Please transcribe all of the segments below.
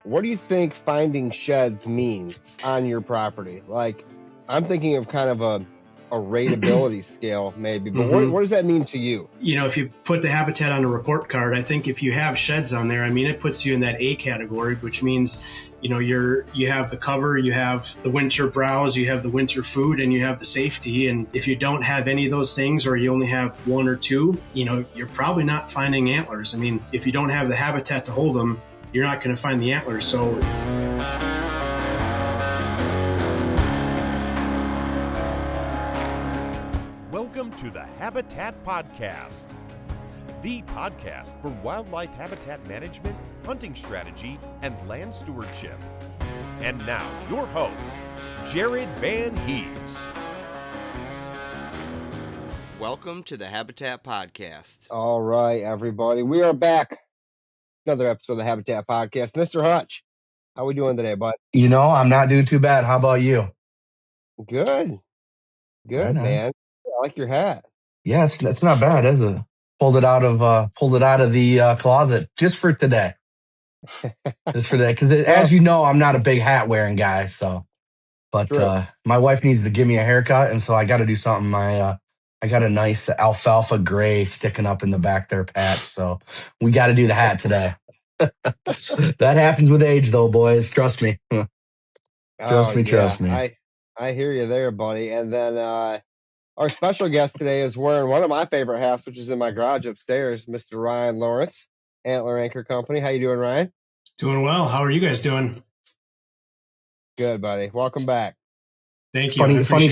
what do you think finding sheds means on your property? Like, I'm thinking of kind of a rateability scale maybe, but what does that mean to you? If you put the habitat on a report card, I think if you have sheds on there, it puts you in that A category, which means, you have the cover, you have the winter browse, you have the winter food, and you have the safety. And if you don't have any of those things, or you only have one or two, you're probably not finding antlers. If you don't have the habitat to hold them, you're not going to find the antlers. So welcome to the Habitat Podcast, the podcast for wildlife habitat management, hunting strategy, and land stewardship. And now, your host, Jared Van Hees. Welcome to the Habitat Podcast. All right, everybody. We are back. Another episode of the Habitat Podcast. Mr. Hutch, how we doing today, bud? I'm not doing too bad. How about you? Good, Right, man. I like your hat. Yeah, it's not bad, is it? Pulled it out of the closet just for today. Just for today, because as you know, I'm not a big hat wearing guy. So, but my wife needs to give me a haircut, and so I got to do something. I got a nice alfalfa gray sticking up in the back there patch, so we got to do the hat today. That happens with age, though, boys. Trust me. Trust me. I hear you there, buddy. And then our special guest today is wearing one of my favorite hats, which is in my garage upstairs, Mr. Ryan Lawrence, Antler Anchor Company. How you doing, Ryan? Doing well. How are you guys doing? Good, buddy. Welcome back. Thank you. Funny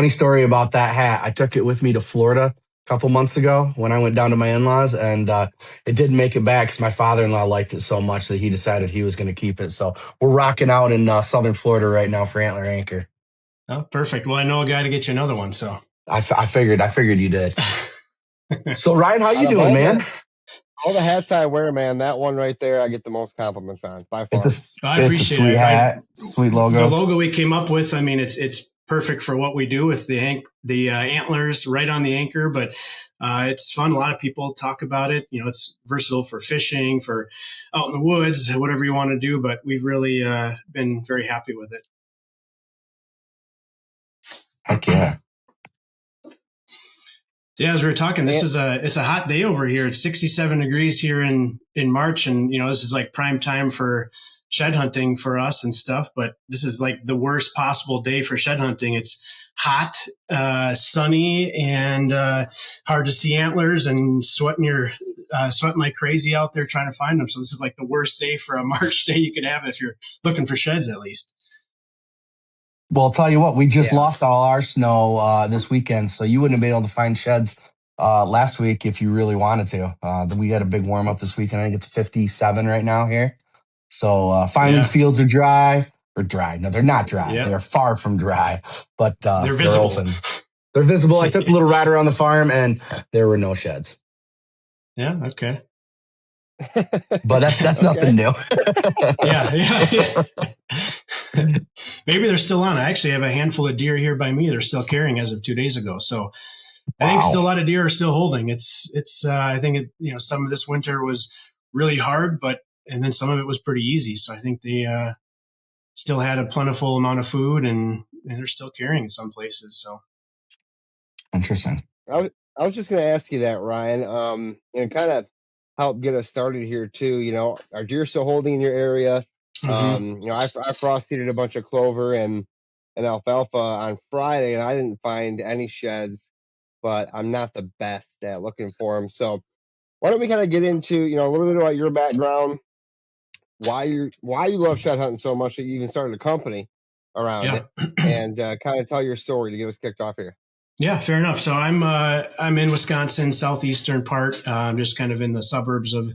story about that hat. I took it with me to Florida a couple months ago when I went down to my in-laws, and it didn't make it back because my father-in-law liked it so much that he decided he was going to keep it. So we're rocking out in southern Florida right now for Antler Anchor. Oh, perfect. Well, I know a guy to get you another one, so I figured you did. So Ryan, how you doing, man? All the hats I wear, man, that one right there, I get the most compliments on by far. I appreciate sweet it. hat, sweet logo. The logo we came up with, it's perfect for what we do with the antlers right on the anchor, but it's fun. A lot of people talk about it. It's versatile for fishing, for out in the woods, whatever you want to do, but we've really been very happy with it. Heck yeah. Yeah, as we were talking, it's a hot day over here. It's 67 degrees here in March, and this is like prime time for shed hunting for us and stuff. But this is like the worst possible day for shed hunting. It's hot, sunny, and hard to see antlers, and sweating like crazy out there trying to find them. So this is like the worst day for a March day you could have if you're looking for sheds, at least. Well, I'll tell you what, we just lost all our snow this weekend, so you wouldn't have been able to find sheds last week if you really wanted to. We got a big warm up this weekend. I think it's 57 right now here. So finally fields are dry. Or dry. No, they're not dry. Yeah. They're far from dry, but they're visible. They're open. They're visible. I took a little ride around the farm, and there were no sheds. Yeah, okay. But that's nothing new. Yeah. Maybe they're still on. I actually have a handful of deer here by me. They're still carrying as of 2 days ago. So I think still a lot of deer are still holding. It's I think some of this winter was really hard, and then some of it was pretty easy. So I think they still had a plentiful amount of food, and they're still carrying in some places. So interesting. I was just going to ask you that, Ryan, and kind of help get us started here too. Are deer still holding in your area? Mm-hmm. I frost-seeded a bunch of clover and alfalfa on Friday, and I didn't find any sheds, but I'm not the best at looking for them. So why don't we kind of get into, a little bit about your background, why you love shed hunting so much that you even started a company around it, and kind of tell your story to get us kicked off here. Yeah, fair enough. So I'm in Wisconsin, southeastern part. I'm just kind of in the suburbs of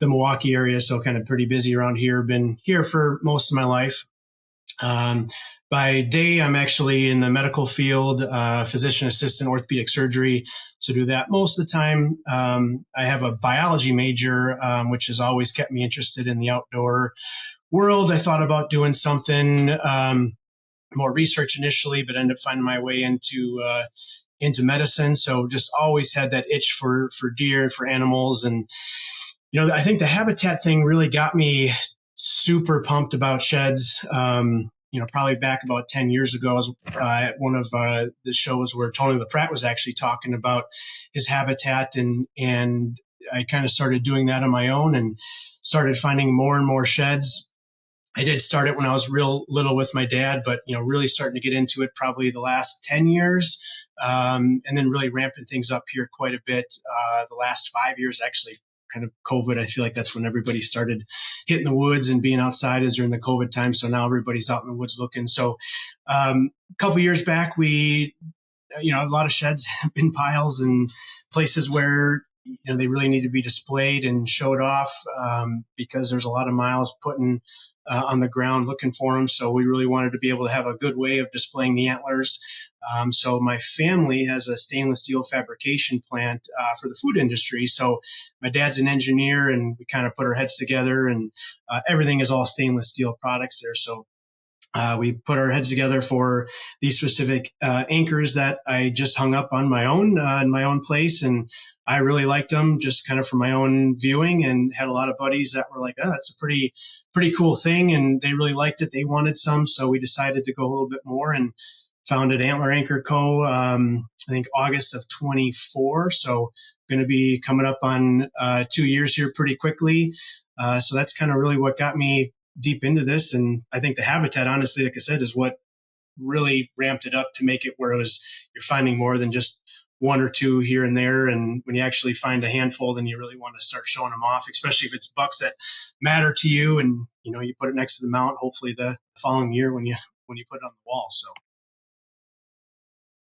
the Milwaukee area, so kind of pretty busy around here. Been here for most of my life. By day, I'm actually in the medical field, physician assistant, orthopedic surgery. So do that most of the time. I have a biology major, which has always kept me interested in the outdoor world. I thought about doing something more research initially, but ended up finding my way into medicine. So just always had that itch for deer and for animals. And I think the habitat thing really got me super pumped about sheds. Probably back about 10 years ago, I was at one of the shows where Tony LaPratte was actually talking about his habitat, and I kind of started doing that on my own and started finding more and more sheds. I did start it when I was real little with my dad, but really starting to get into it probably the last 10 years, and then really ramping things up here quite a bit the last 5 years, actually. Kind of COVID, I feel like that's when everybody started hitting the woods and being outside, is during the COVID time. So now everybody's out in the woods looking. So a couple years back, a lot of sheds have been piles and places where they really need to be displayed and showed off, because there's a lot of miles putting on the ground looking for them. So we really wanted to be able to have a good way of displaying the antlers. So my family has a stainless steel fabrication plant for the food industry. So my dad's an engineer, and we kind of put our heads together, and everything is all stainless steel products there. So we put our heads together for these specific anchors that I just hung up on my own in my own place, and I really liked them just kind of from my own viewing, and had a lot of buddies that were like, "Oh, that's a pretty cool thing," and they really liked it. They wanted some, so we decided to go a little bit more and founded Antler Anchor Co. I think August of 24, so going to be coming up on 2 years here pretty quickly. So that's kind of really what got me deep into this. And I think the habitat, honestly, like I said, is what really ramped it up to make it where you're finding more than just one or two here and there. And when you actually find a handful, then you really want to start showing them off, especially if it's bucks that matter to you. And, you put it next to the mount, hopefully the following year when you put it on the wall. So.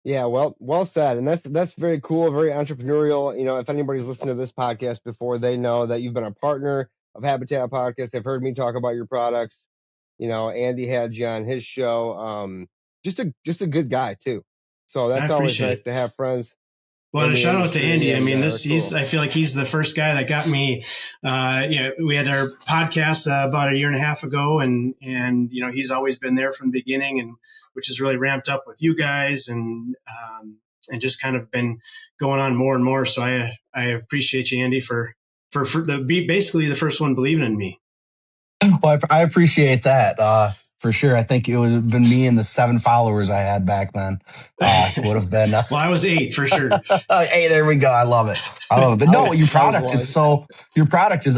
Yeah, well said. And that's very cool, very entrepreneurial. If anybody's listened to this podcast before, they know that you've been a partner of Habitat Podcast. They've heard me talk about your products. Andy had you on his show. Just a good guy too. So that's always nice to have friends. Well, and a shout out to Andy. I mean, I feel like he's the first guy that got me. We had our podcast about a year and a half ago, and he's always been there from the beginning, and which has really ramped up with you guys, and just kind of been going on more and more. So I appreciate you, Andy, for basically the first one believing in me. Well, I appreciate that. For sure. I think it would have been me and the 7 followers I had back then. Would have been. Well, I was 8 for sure. Hey, there we go. I love it. But no, your product is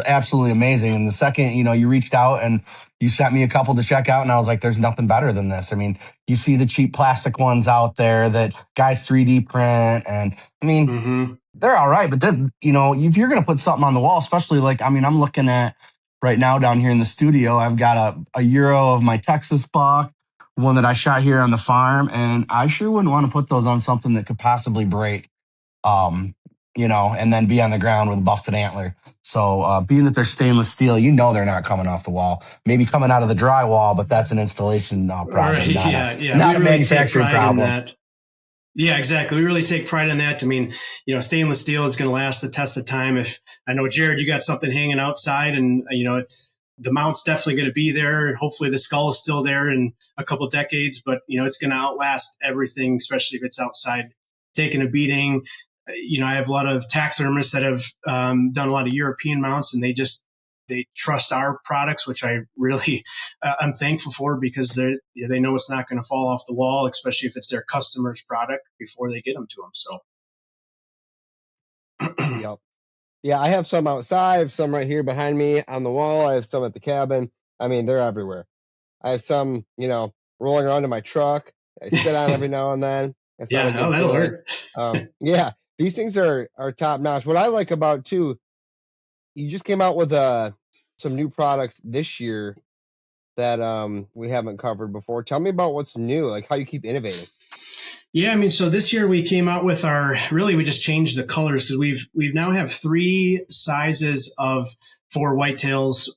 absolutely amazing. And the second, you reached out and you sent me a couple to check out, and I was like, there's nothing better than this. I mean, you see the cheap plastic ones out there that guys 3D print, and I mean, they're all right. But then, if you're going to put something on the wall, especially I'm looking at right now down here in the studio, I've got a Euro of my Texas buck, one that I shot here on the farm, and I sure wouldn't want to put those on something that could possibly break, and then be on the ground with a busted antler. So being that they're stainless steel, they're not coming off the wall. Maybe coming out of the drywall, but that's an installation problem, right, not a manufacturing problem. Yeah, exactly. We really take pride in that. I mean, stainless steel is going to last the test of time. If I know, Jared, you got something hanging outside, and the mount's definitely going to be there. Hopefully the skull is still there in a couple of decades, but it's going to outlast everything, especially if it's outside taking a beating. I have a lot of taxidermists that have done a lot of European mounts, and they trust our products, which I really I'm thankful for, because they know it's not going to fall off the wall, especially if it's their customer's product before they get them to them. So. Yep. Yeah, I have some outside. I have some right here behind me on the wall. I have some at the cabin. I mean, they're everywhere. I have some, rolling around in my truck. I sit on every now and then. That'll hurt. Yeah, these things are top notch. What I like about too, you just came out with some new products this year that we haven't covered before. Tell me about what's new, like how you keep innovating. Yeah, I mean, so this year we came out with we just changed the colors, because we've now have 3 sizes for whitetails,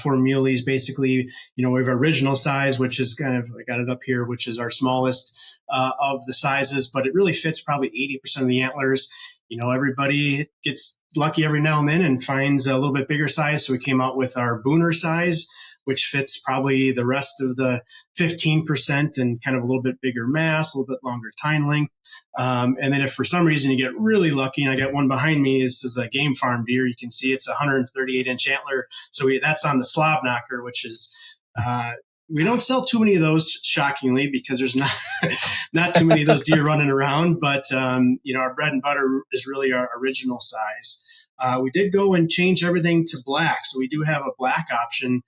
for muleys. Basically, we have original size, which is I got it up here, which is our smallest of the sizes, but it really fits probably 80% of the antlers. Everybody gets lucky every now and then and finds a little bit bigger size. So we came out with our booner size, which fits probably the rest of the 15% and kind of a little bit bigger mass, a little bit longer tine length. And then if for some reason you get really lucky, and I got one behind me, this is a game farm deer. You can see it's a 138-inch antler. So that's on the slob knocker, which is, we don't sell too many of those, shockingly, because there's not too many of those deer running around. But our bread and butter is really our original size. We did go and change everything to black, so we do have a black option.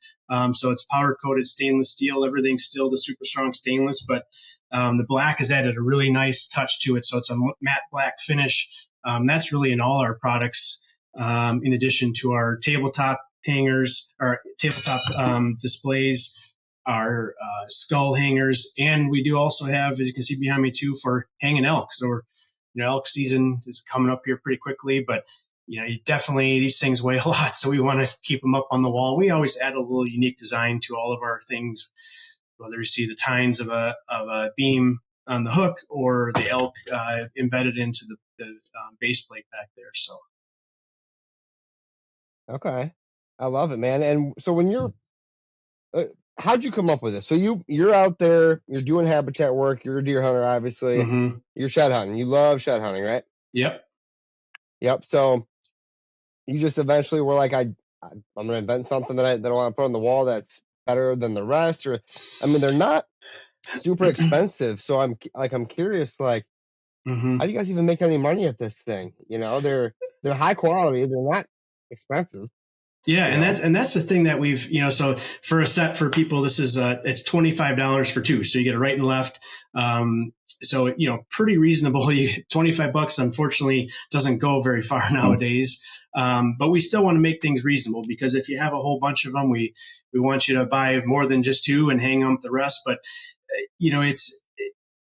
So it's powder coated stainless steel. Everything's still the super strong stainless, but the black has added a really nice touch to it. So it's a matte black finish. That's really in all our products. In addition to our tabletop hangers, our tabletop displays, our skull hangers, and we do also have, as you can see behind me too, for hanging elk. So elk season is coming up here pretty quickly, but you definitely, these things weigh a lot, so we want to keep them up on the wall. We always add a little unique design to all of our things, whether you see the tines of a beam on the hook or the elk embedded into the base plate back there. So. Okay. I love it, man. And so when you're, how'd you come up with this? So you're out there, you're doing habitat work, you're a deer hunter, obviously. Mm-hmm. You're shed hunting. You love shed hunting, right? Yep. So you just eventually were like, I'm going to invent something that I want to put on the wall that's better than the rest. Or, I mean, they're not super expensive. So I'm curious, like, Mm-hmm. how do you guys even make any money at this thing? They're high quality. They're not expensive. Yeah, and that's the thing that we've, so for a set for people, this is it's $25 for two, so you get a right and left. So pretty reasonable. $25, unfortunately, doesn't go very far nowadays. But we still want to make things reasonable, because if you have a whole bunch of them, we want you to buy more than just two and hang on the rest. But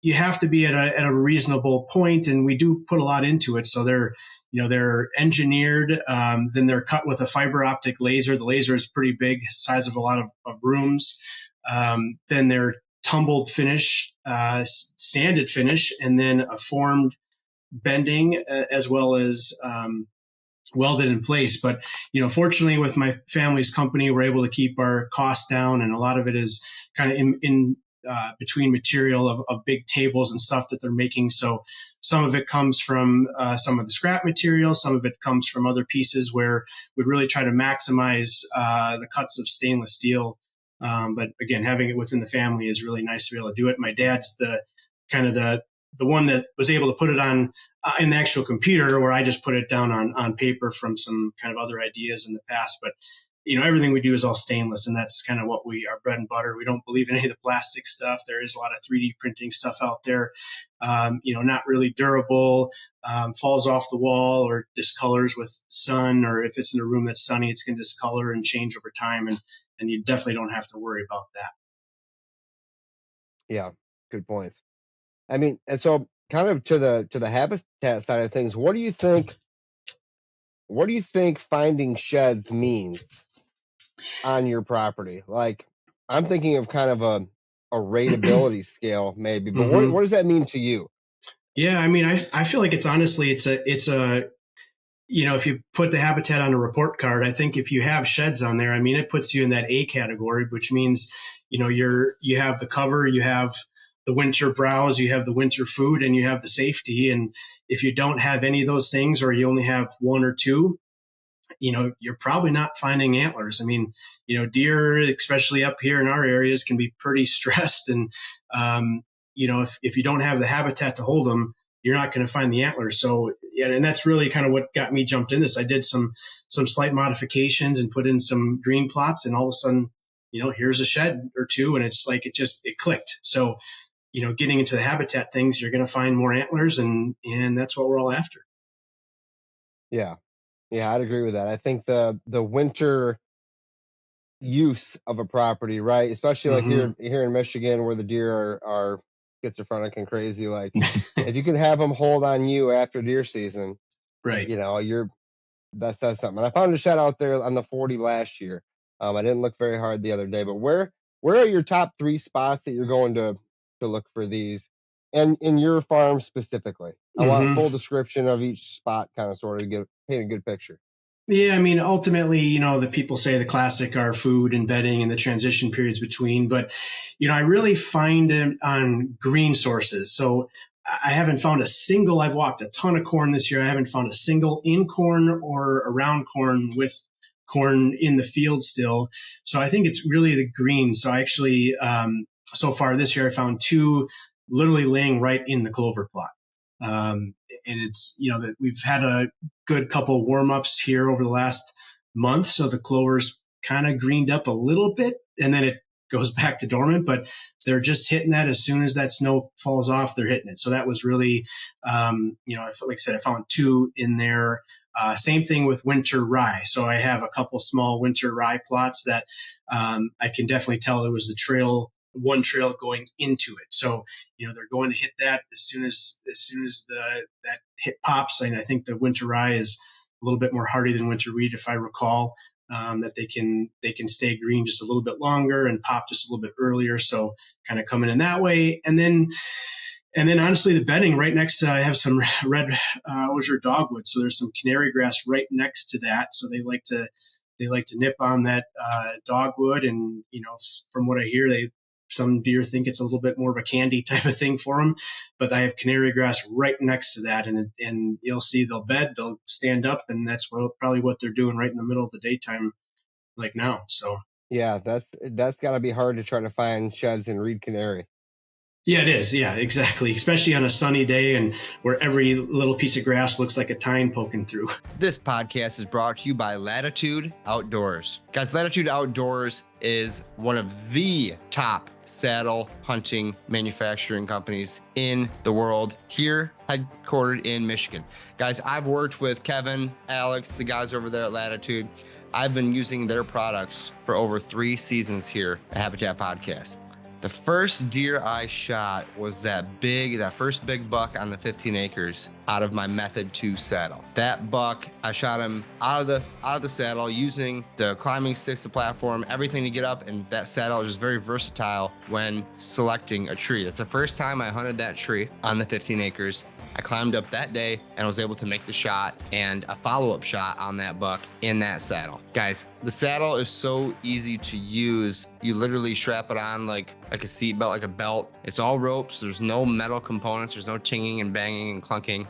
you have to be at a reasonable point, and we do put a lot into it. So they're engineered, then they're cut with a fiber optic laser. The laser is pretty big, size of a lot of rooms. Then they're tumbled finish, sanded finish, and then a formed bending, as well as welded in place. But fortunately, with my family's company, we're able to keep our costs down, and a lot of it is kind of in between material of big tables and stuff that they're making. So some of it comes from some of the scrap material, some of it comes from other pieces, where we'd really try to maximize the cuts of stainless steel. But again, having it within the family is really nice to be able to do it. My dad's the one that was able to put it on in the actual computer, where I just put it down on paper from some kind of other ideas in the past. But everything we do is all stainless, and that's kind of what our bread and butter. We don't believe in any of the plastic stuff. There is a lot of 3D printing stuff out there, not really durable, falls off the wall or discolors with sun, or if it's in a room that's sunny, it's going to discolor and change over time, and you definitely don't have to worry about that. Yeah, good points. I mean, and so kind of to the habitat side of things, what do you think finding sheds means on your property? Like, I'm thinking of kind of a rateability scale, maybe, but Mm-hmm. what does that mean to you? Yeah, I mean, I feel like it's honestly, it's a if you put the habitat on a report card, I think if you have sheds on there, I mean, it puts you in that A category, which means, you have the cover, you have the winter browse, you have the winter food, and you have the safety. And if you don't have any of those things, or you only have one or two, you're probably not finding antlers. I mean, deer, especially up here in our areas, can be pretty stressed. And, if you don't have the habitat to hold them, you're not going to find the antlers. So, yeah, and that's really kind of what got me jumped in this. I did some slight modifications and put in some green plots, and all of a sudden, here's a shed or two, and it's like it clicked. So, getting into the habitat things, you're going to find more antlers, and that's what we're all after. Yeah, I'd agree with that. I think the winter use of a property, right? Especially like Mm-hmm. here in Michigan, where the deer are schizophrenic and crazy. Like, if you can have them hold on you after deer season, Right. that's something. And I found a shed out there on the 40 last year. I didn't look very hard the other day, but where are your top 3 spots that you're going to look for these, and in your farm specifically? I want Mm-hmm. full description of each spot, kind of sort of paint a good picture. Yeah, I mean, ultimately, the people say the classic are food and bedding and the transition periods between, but, I really find it on green sources. So I haven't found I've walked a ton of corn this year. I haven't found a single in corn or around corn with corn in the field still. So I think it's really the green. So I actually, so far this year, I found two literally laying right in the clover plot. And it's, that we've had a good couple warm ups here over the last month. So the clover's kind of greened up a little bit and then it goes back to dormant, but they're just hitting that as soon as that snow falls off, they're hitting it. So that was really, like I said, I found two in there. Same thing with winter rye. So I have a couple small winter rye plots that I can definitely tell there was one trail going into it. So, they're going to hit that as soon as that hit pops. And I think the winter rye is a little bit more hardy than winter wheat, if I recall, that they can stay green just a little bit longer and pop just a little bit earlier. So kind of coming in that way. And then honestly, the bedding right next to, I have some red osier dogwood. So there's some canary grass right next to that. So they like to nip on that dogwood. And, from what I hear, some deer think it's a little bit more of a candy type of thing for them, but I have canary grass right next to that. And you'll see they'll bed, they'll stand up, and that's probably what they're doing right in the middle of the daytime, like now. So. Yeah, that's got to be hard to try to find sheds in reed canary. Yeah, it is. Yeah, exactly. Especially on a sunny day and where every little piece of grass looks like a tine poking through. This podcast is brought to you by Latitude Outdoors. Guys, Latitude Outdoors is one of the top saddle hunting manufacturing companies in the world, here headquartered in Michigan. Guys, I've worked with Kevin, Alex, the guys over there at Latitude. I've been using their products for over 3 seasons here at Habitat Podcast. The first deer I shot was that first big buck on the 15 acres out of my Method 2 saddle. That buck, I shot him out of the saddle using the climbing sticks, the platform, everything to get up, and that saddle is just very versatile when selecting a tree. That's the first time I hunted that tree on the 15 acres. I climbed up that day and was able to make the shot and a follow-up shot on that buck in that saddle. Guys, the saddle is so easy to use. You literally strap it on like a seat belt, like a belt. It's all ropes. There's no metal components. There's no tinging and banging and clunking.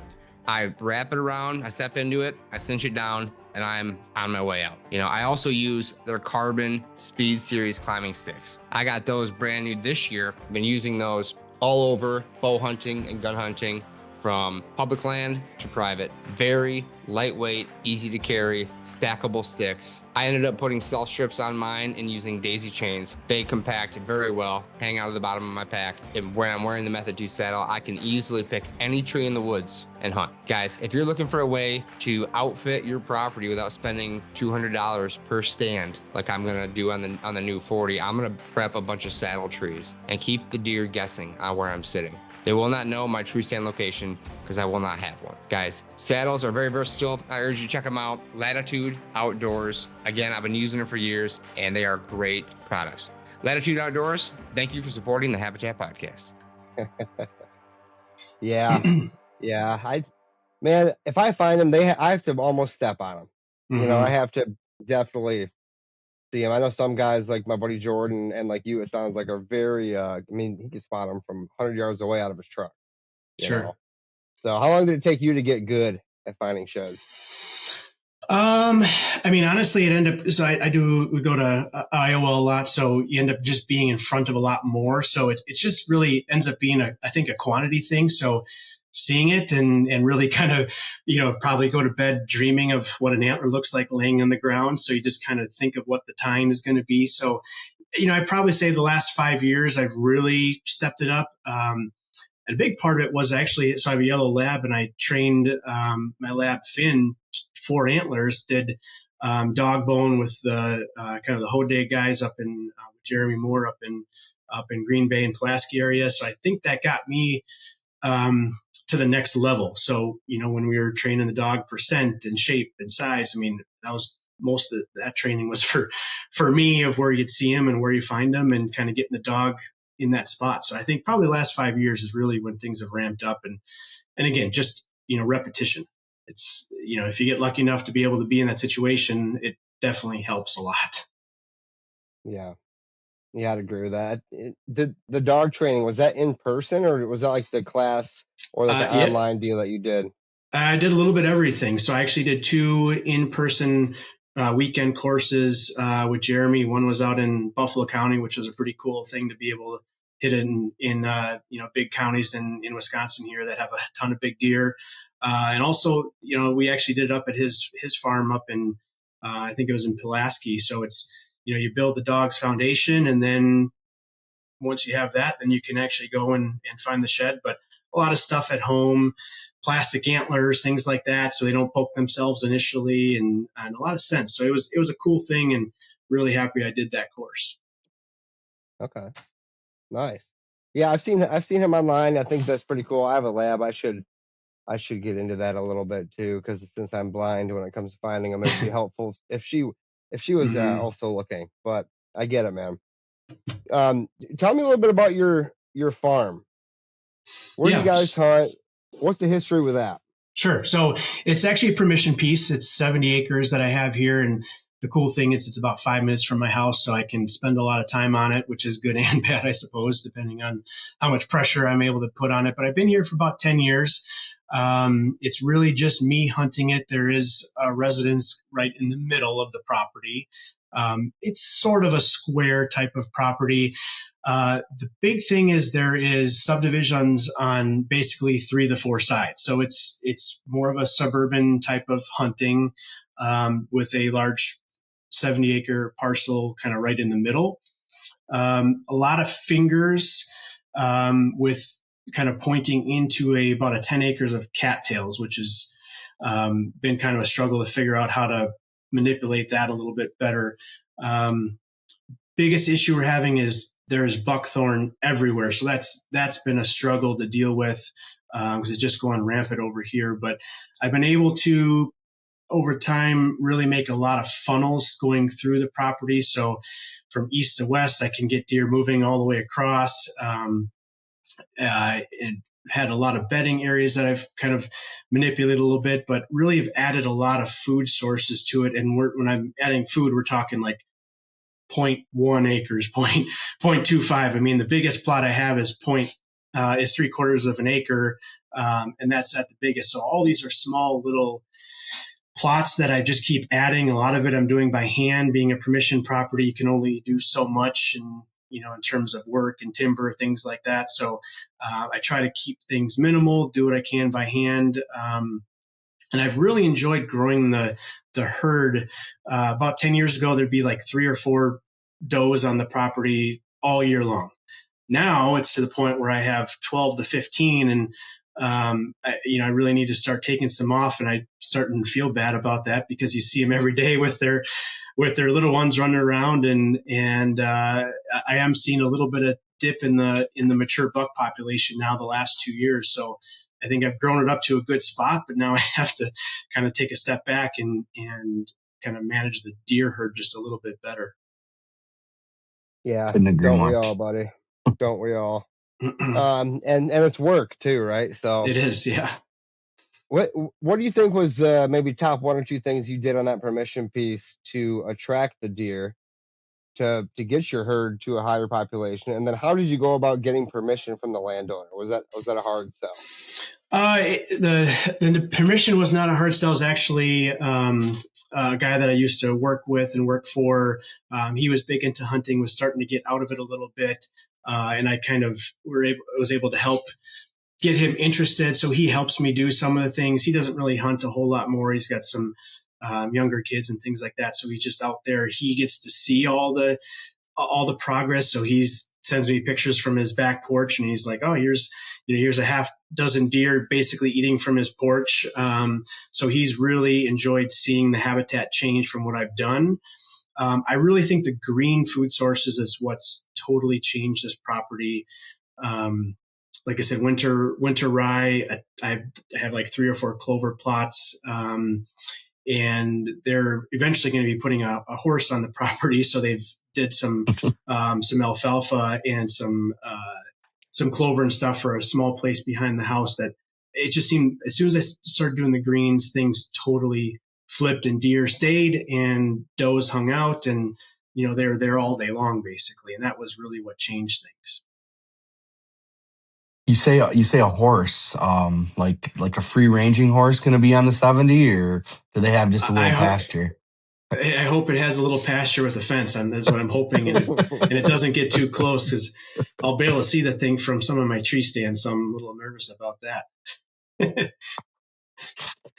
I wrap it around, I step into it, I cinch it down, and I'm on my way out. I also use their Carbon Speed Series climbing sticks. I got those brand new this year. I've been using those all over bow hunting and gun hunting, from public land to private. Very lightweight, easy to carry, stackable sticks. I ended up putting cell strips on mine and using daisy chains. They compact very well, hang out of the bottom of my pack. And when I'm wearing the Method 2 saddle, I can easily pick any tree in the woods and hunt. Guys, if you're looking for a way to outfit your property without spending $200 per stand, like I'm gonna do on the new 40, I'm gonna prep a bunch of saddle trees and keep the deer guessing on where I'm sitting. They will not know my true stand location because I will not have one. Guys, saddles are very versatile. I urge you to check them out. Latitude Outdoors. Again, I've been using them for years and they are great products. Latitude Outdoors, thank you for supporting the Habitat Podcast. Yeah. Man, if I find them, I have to almost step on them. Mm-hmm. I have to definitely see them. I know some guys like my buddy Jordan and like you, it sounds like are very, he can spot them from 100 yards away out of his truck. Sure. Know? So how long did it take you to get good at finding sheds? Honestly, it ended up, so we go to Iowa a lot. So you end up just being in front of a lot more. So it just really ends up being I think a quantity thing. So seeing it and really kind of, probably go to bed dreaming of what an antler looks like laying on the ground. So you just kind of think of what the tine is going to be. So, I'd probably say the last 5 years, I've really stepped it up. And a big part of it was actually, so I have a yellow lab and I trained my lab Finn for Antlers, did dog bone with the kind of the Hoday guys up in Jeremy Moore up in Green Bay and Pulaski area. So I think that got me to the next level. So, when we were training the dog for scent and shape and size, that was most of that training was for me of where you'd see him and where you find him and kind of getting the dog in that spot. So I think probably the last 5 years is really when things have ramped up and again, just, repetition. it's, if you get lucky enough to be able to be in that situation, it definitely helps a lot. Yeah. Yeah, I'd agree with that. The dog training, was that in person or was that like the class or like an Yeah, online deal that you did? I did a little bit of everything. So I actually did 2 in-person weekend courses with Jeremy. One was out in Buffalo County, which was a pretty cool thing to be able to hit in big counties in Wisconsin here that have a ton of big deer. And also, we actually did it up at his farm up in I think it was in Pulaski. So it's, you build the dog's foundation, and then once you have that, then you can actually go and find the shed. But a lot of stuff at home, plastic antlers, things like that, so they don't poke themselves initially, and a lot of sense. So it was a cool thing, and really happy I did that course. Okay. Nice. Yeah, I've seen him online. I think that's pretty cool. I have a lab. I should get into that a little bit too, because since I'm blind when it comes to finding them, it'd be helpful if she was also looking. But I get it, man. Tell me a little bit about your farm. Where do you guys hunt? What's the history with that? Sure. So it's actually a permission piece. It's 70 acres that I have here. And the cool thing is it's about 5 minutes from my house, so I can spend a lot of time on it, which is good and bad, I suppose, depending on how much pressure I'm able to put on it. But I've been here for about 10 years. It's really just me hunting it. There is a residence right in the middle of the property. It's sort of a square type of property. The big thing is there is subdivisions on basically 3 of the 4 sides. So it's more of a suburban type of hunting with a large 70-acre parcel kind of right in the middle. A lot of fingers with kind of pointing into about a 10 acres of cattails, which has been kind of a struggle to figure out how to manipulate that a little bit better. Biggest issue we're having is there's buckthorn everywhere. So that's been a struggle to deal with because it's just going rampant over here. But I've been able to, over time, really make a lot of funnels going through the property. So from east to west, I can get deer moving all the way across. It had a lot of bedding areas that I've kind of manipulated a little bit, but really have added a lot of food sources to it. And when I'm adding food, we're talking like 0.1 acres, 0.25. I mean, the biggest plot I have is 3/4 of an acre, and that's at the biggest. So all these are small little plots that I just keep adding. A lot of it I'm doing by hand. Being a permission property, you can only do so much, and in terms of work and timber, things like that. So I try to keep things minimal, do what I can by hand. And I've really enjoyed growing the herd. About 10 years ago, there'd be like 3 or 4 does on the property all year long. Now it's to the point where I have 12 to 15, and I really need to start taking some off, and I'm starting to feel bad about that because you see them every day with their little ones running around, and I am seeing a little bit of dip in the mature buck population now the last 2 years. So I think I've grown it up to a good spot, but now I have to kind of take a step back and kind of manage the deer herd just a little bit better. Yeah, Couldn't agree don't more. we all, buddy? Don't we all? And it's work too, right? So it is, yeah. What do you think was maybe top 1 or 2 things you did on that permission piece to attract the deer to get your herd to a higher population? And then how did you go about getting permission from the landowner? Was that a hard sell? The permission was not a hard sell. It was actually a guy that I used to work with and work for. He was big into hunting, was starting to get out of it a little bit, and I kind of was able to help get him interested. So he helps me do some of the things. He doesn't really hunt a whole lot more. He's got some younger kids and things like that. So he's just out there. He gets to see all the progress. So he sends me pictures from his back porch, and he's like, "Oh, here's a half dozen deer basically eating from his porch." So he's really enjoyed seeing the habitat change from what I've done. I really think the green food sources is what's totally changed this property. Like I said, winter rye. I have like 3 or 4 clover plots. And they're eventually going to be putting a horse on the property. So they've did some alfalfa and some clover and stuff for a small place behind the house that it just seemed as soon as I started doing the greens, things totally flipped and deer stayed and does hung out, and they're there all day long basically, and that was really what changed things. You say a horse, like a free ranging horse, going to be on the 70, or do they have just a little pasture? I hope it has a little pasture with a fence. That's what I'm hoping, and it doesn't get too close, because I'll be able to see the thing from some of my tree stands. So I'm a little nervous about that.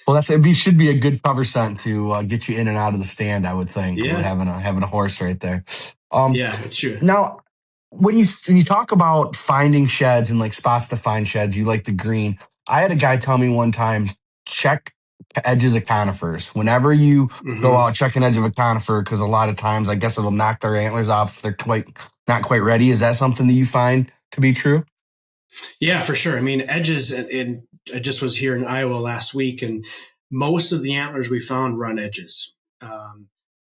Well, it should be a good cover scent to get you in and out of the stand, I would think. Yeah. Having a horse right there. Yeah, it's true. Now, when you talk about finding sheds and like spots to find sheds, you like the green. I had a guy tell me one time, check edges of conifers. Whenever you go out, check an edge of a conifer, because a lot of times I guess it'll knock their antlers off if they're not quite ready. Is that something that you find to be true? Yeah, for sure. I mean, edges, and I just was here in Iowa last week, and most of the antlers we found run edges.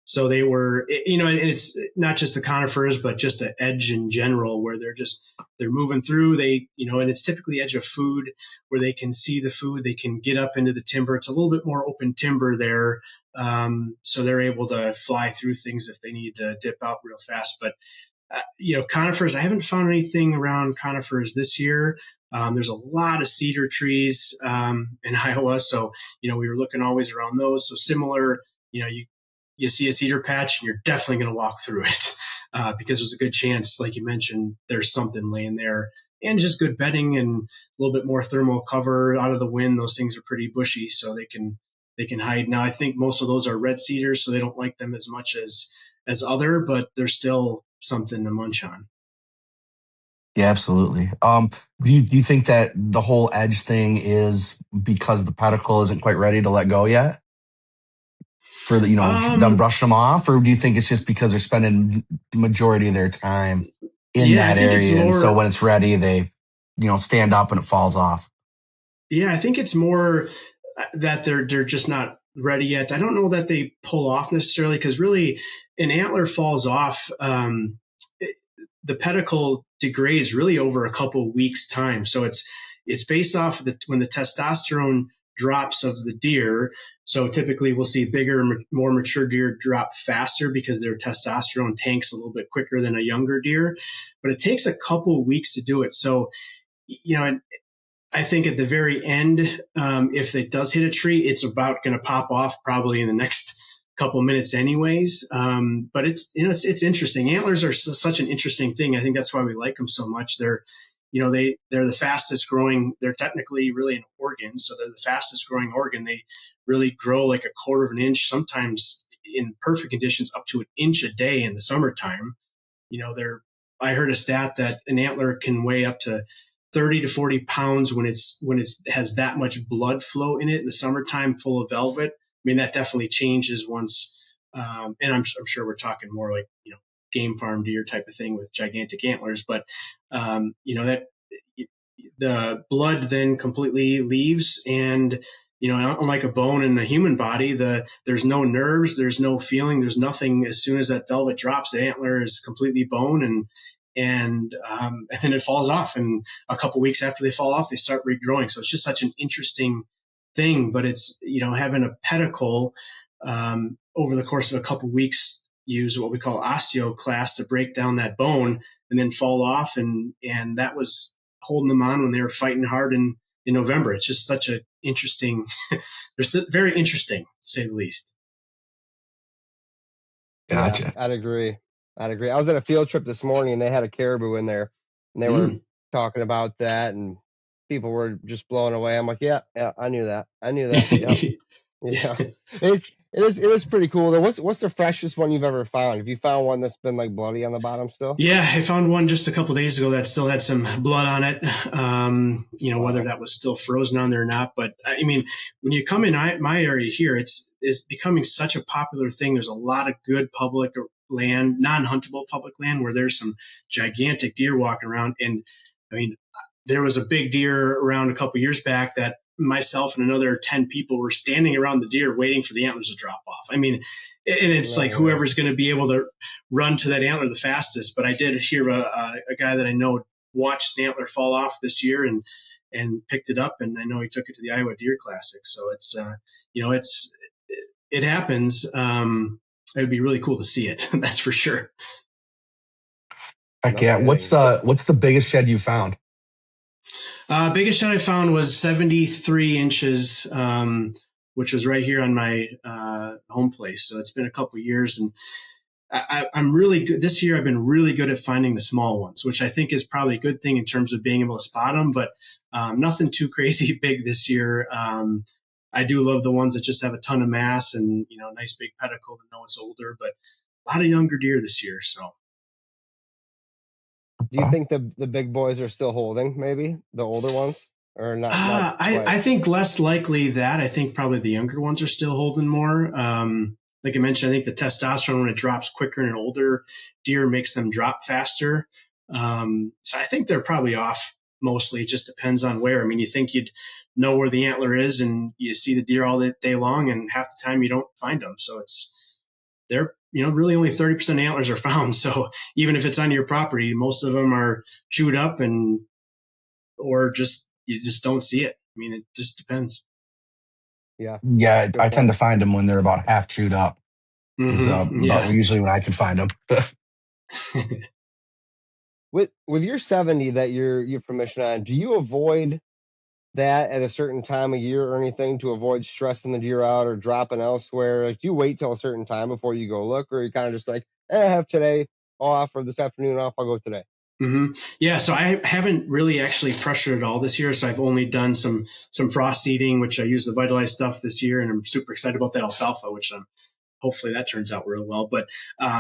So they were, and it's not just the conifers, but just an edge in general, where they're moving through. And it's typically edge of food where they can see the food, they can get up into the timber. It's a little bit more open timber there, so they're able to fly through things if they need to dip out real fast. But conifers, I haven't found anything around conifers this year. There's a lot of cedar trees in Iowa, so we were looking always around those. So similar, you see a cedar patch, and you're definitely going to walk through it because there's a good chance, like you mentioned, there's something laying there. And just good bedding and a little bit more thermal cover out of the wind. Those things are pretty bushy, so they can hide. Now, I think most of those are red cedars, so they don't like them as much as other, but there's still something to munch on. Yeah, absolutely. Do you think that the whole edge thing is because the pedicle isn't quite ready to let go yet? For them brush them off, or do you think it's just because they're spending the majority of their time in that area, and so when it's ready, they stand up and it falls off? Yeah, I think it's more that they're just not ready yet. I don't know that they pull off necessarily, because really an antler falls off. The pedicle degrades really over a couple weeks time. So it's based off when the testosterone drops of the deer. So typically we'll see bigger, more mature deer drop faster because their testosterone tanks a little bit quicker than a younger deer, but it takes a couple weeks to do it. So, I think at the very end, if it does hit a tree, it's about going to pop off probably in the next couple minutes anyways. But it's interesting. Antlers are such an interesting thing. I think that's why we like them so much. They're the fastest growing. They're technically really an organ. So they're the fastest growing organ. They really grow like a quarter of an inch, sometimes in perfect conditions up to an inch a day in the summertime. I heard a stat that an antler can weigh up to 30 to 40 pounds when it has that much blood flow in it in the summertime, full of velvet. I mean, that definitely changes once, and I'm sure we're talking more like, game farm deer type of thing with gigantic antlers, but, that the blood then completely leaves, and, unlike a bone in the human body, there's no nerves, there's no feeling, there's nothing. As soon as that velvet drops, the antler is completely bone, and then it falls off. And a couple weeks after they fall off, they start regrowing. So it's just such an interesting thing. But it's, having a pedicle over the course of a couple weeks, use what we call osteoclast to break down that bone and then fall off. And that was holding them on when they were fighting hard in November. It's just such an interesting, very interesting, to say the least. Gotcha. Yeah, I'd agree. I was at a field trip this morning, and they had a caribou in there, and they were talking about that, and people were just blown away. I'm like, yeah, I knew that. Yeah. It is pretty cool though. What's the freshest one you've ever found? Have you found one that's been like bloody on the bottom still? Yeah, I found one just a couple days ago that still had some blood on it. Wow. Whether that was still frozen on there or not. But I mean, when you come in my area here, it's becoming such a popular thing. There's a lot of good public land, non-huntable public land, where there's some gigantic deer walking around. And I mean, there was a big deer around a couple years back that myself and another 10 people were standing around the deer waiting for the antlers to drop off. I mean, and it's like whoever's going to be able to run to that antler the fastest. But I did hear a guy that I know watched the antler fall off this year, and and picked it up. And I know he took it to the Iowa Deer Classic. So it's, it happens. It would be really cool to see it. That's for sure. Heck No yeah. kidding. What's the biggest shed you found? Biggest shed I found was 73 inches, which was right here on my home place. So it's been a couple of years, and I'm really good. This year I've been really good at finding the small ones, which I think is probably a good thing in terms of being able to spot them, but nothing too crazy big this year. I do love the ones that just have a ton of mass and, nice big pedicle to know it's older, but a lot of younger deer this year. So. Do you think the big boys are still holding, maybe the older ones, or not? I think less likely that. I think probably the younger ones are still holding more. Like I mentioned, I think the testosterone, when it drops quicker in an older deer, makes them drop faster. So I think they're probably off mostly. It just depends on where. I mean, you think you'd know where the antler is, and you see the deer all day long, and half the time you don't find them. So they're really only 30% of antlers are found. So even if it's on your property, most of them are chewed up or you just don't see it. I mean, it just depends. Yeah. Yeah, Good I tend point. to find them when they're about half chewed up. Yeah. Usually when I can find them. With your 70 that you have permission on, do you avoid that at a certain time of year or anything to avoid stressing the deer out or dropping elsewhere? Like, do you wait till a certain time before you go look, or are you kind of just like, I have today off or this afternoon off, I'll go today? Yeah, so I haven't really actually pressured at all this year. So I've only done some frost seeding, which I use the Vitalized stuff this year, and I'm super excited about that alfalfa, which hopefully that turns out real well. But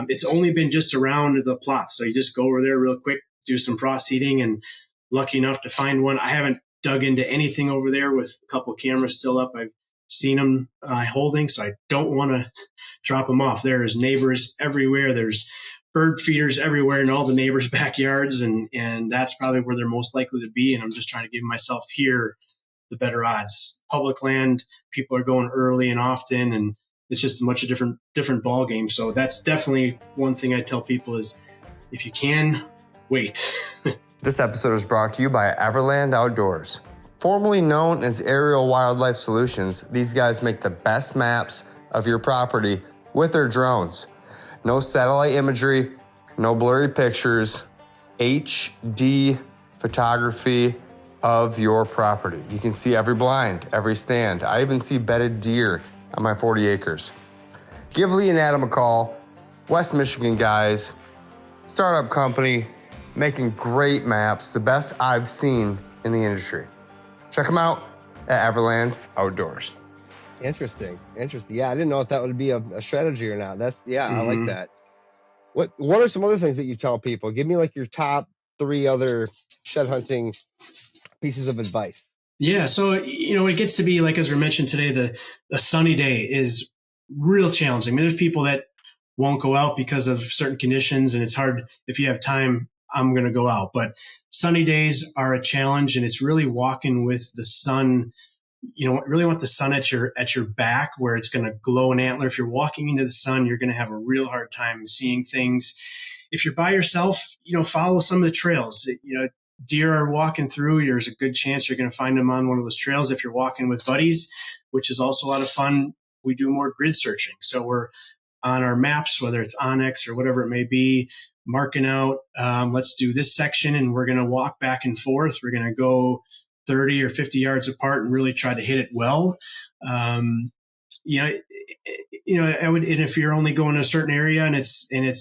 it's only been just around the plot, so you just go over there real quick, do some frost seeding, and lucky enough to find one. I haven't dug into anything over there with a couple of cameras still up. I've seen them holding, so I don't want to drop them off. There's neighbors everywhere. There's bird feeders everywhere in all the neighbors' backyards, and that's probably where they're most likely to be. And I'm just trying to give myself here the better odds. Public land, people are going early and often, and it's just a much different ball game. So that's definitely one thing I tell people is, if you can, wait. This episode is brought to you by Everland Outdoors. Formerly known as Aerial Wildlife Solutions, these guys make the best maps of your property with their drones. No satellite imagery, no blurry pictures, HD photography of your property. You can see every blind, every stand. I even see bedded deer on my 40 acres. Give Lee and Adam a call. West Michigan guys, startup company, making great maps, the best I've seen in the industry. Check them out at Everland Outdoors. Interesting. Yeah, I didn't know if that would be a strategy or not. I like that. What are some other things that you tell people? Give me like your top 3 other shed hunting pieces of advice. Yeah, so it gets to be, like as we mentioned today, the sunny day is real challenging. I mean, there's people that won't go out because of certain conditions, and it's hard. If you have time, I'm going to go out. But sunny days are a challenge, and it's really walking with the sun. Really want the sun at your back where it's going to glow an antler. If you're walking into the sun, you're going to have a real hard time seeing things. If you're by yourself, follow some of the trails. Deer are walking through, there's a good chance you're going to find them on one of those trails. If you're walking with buddies, which is also a lot of fun, we do more grid searching. So we're on our maps, whether it's Onyx or whatever it may be, marking out, let's do this section, and we're going to walk back and forth. We're going to go 30 or 50 yards apart and really try to hit it well. I would, and if you're only going to a certain area and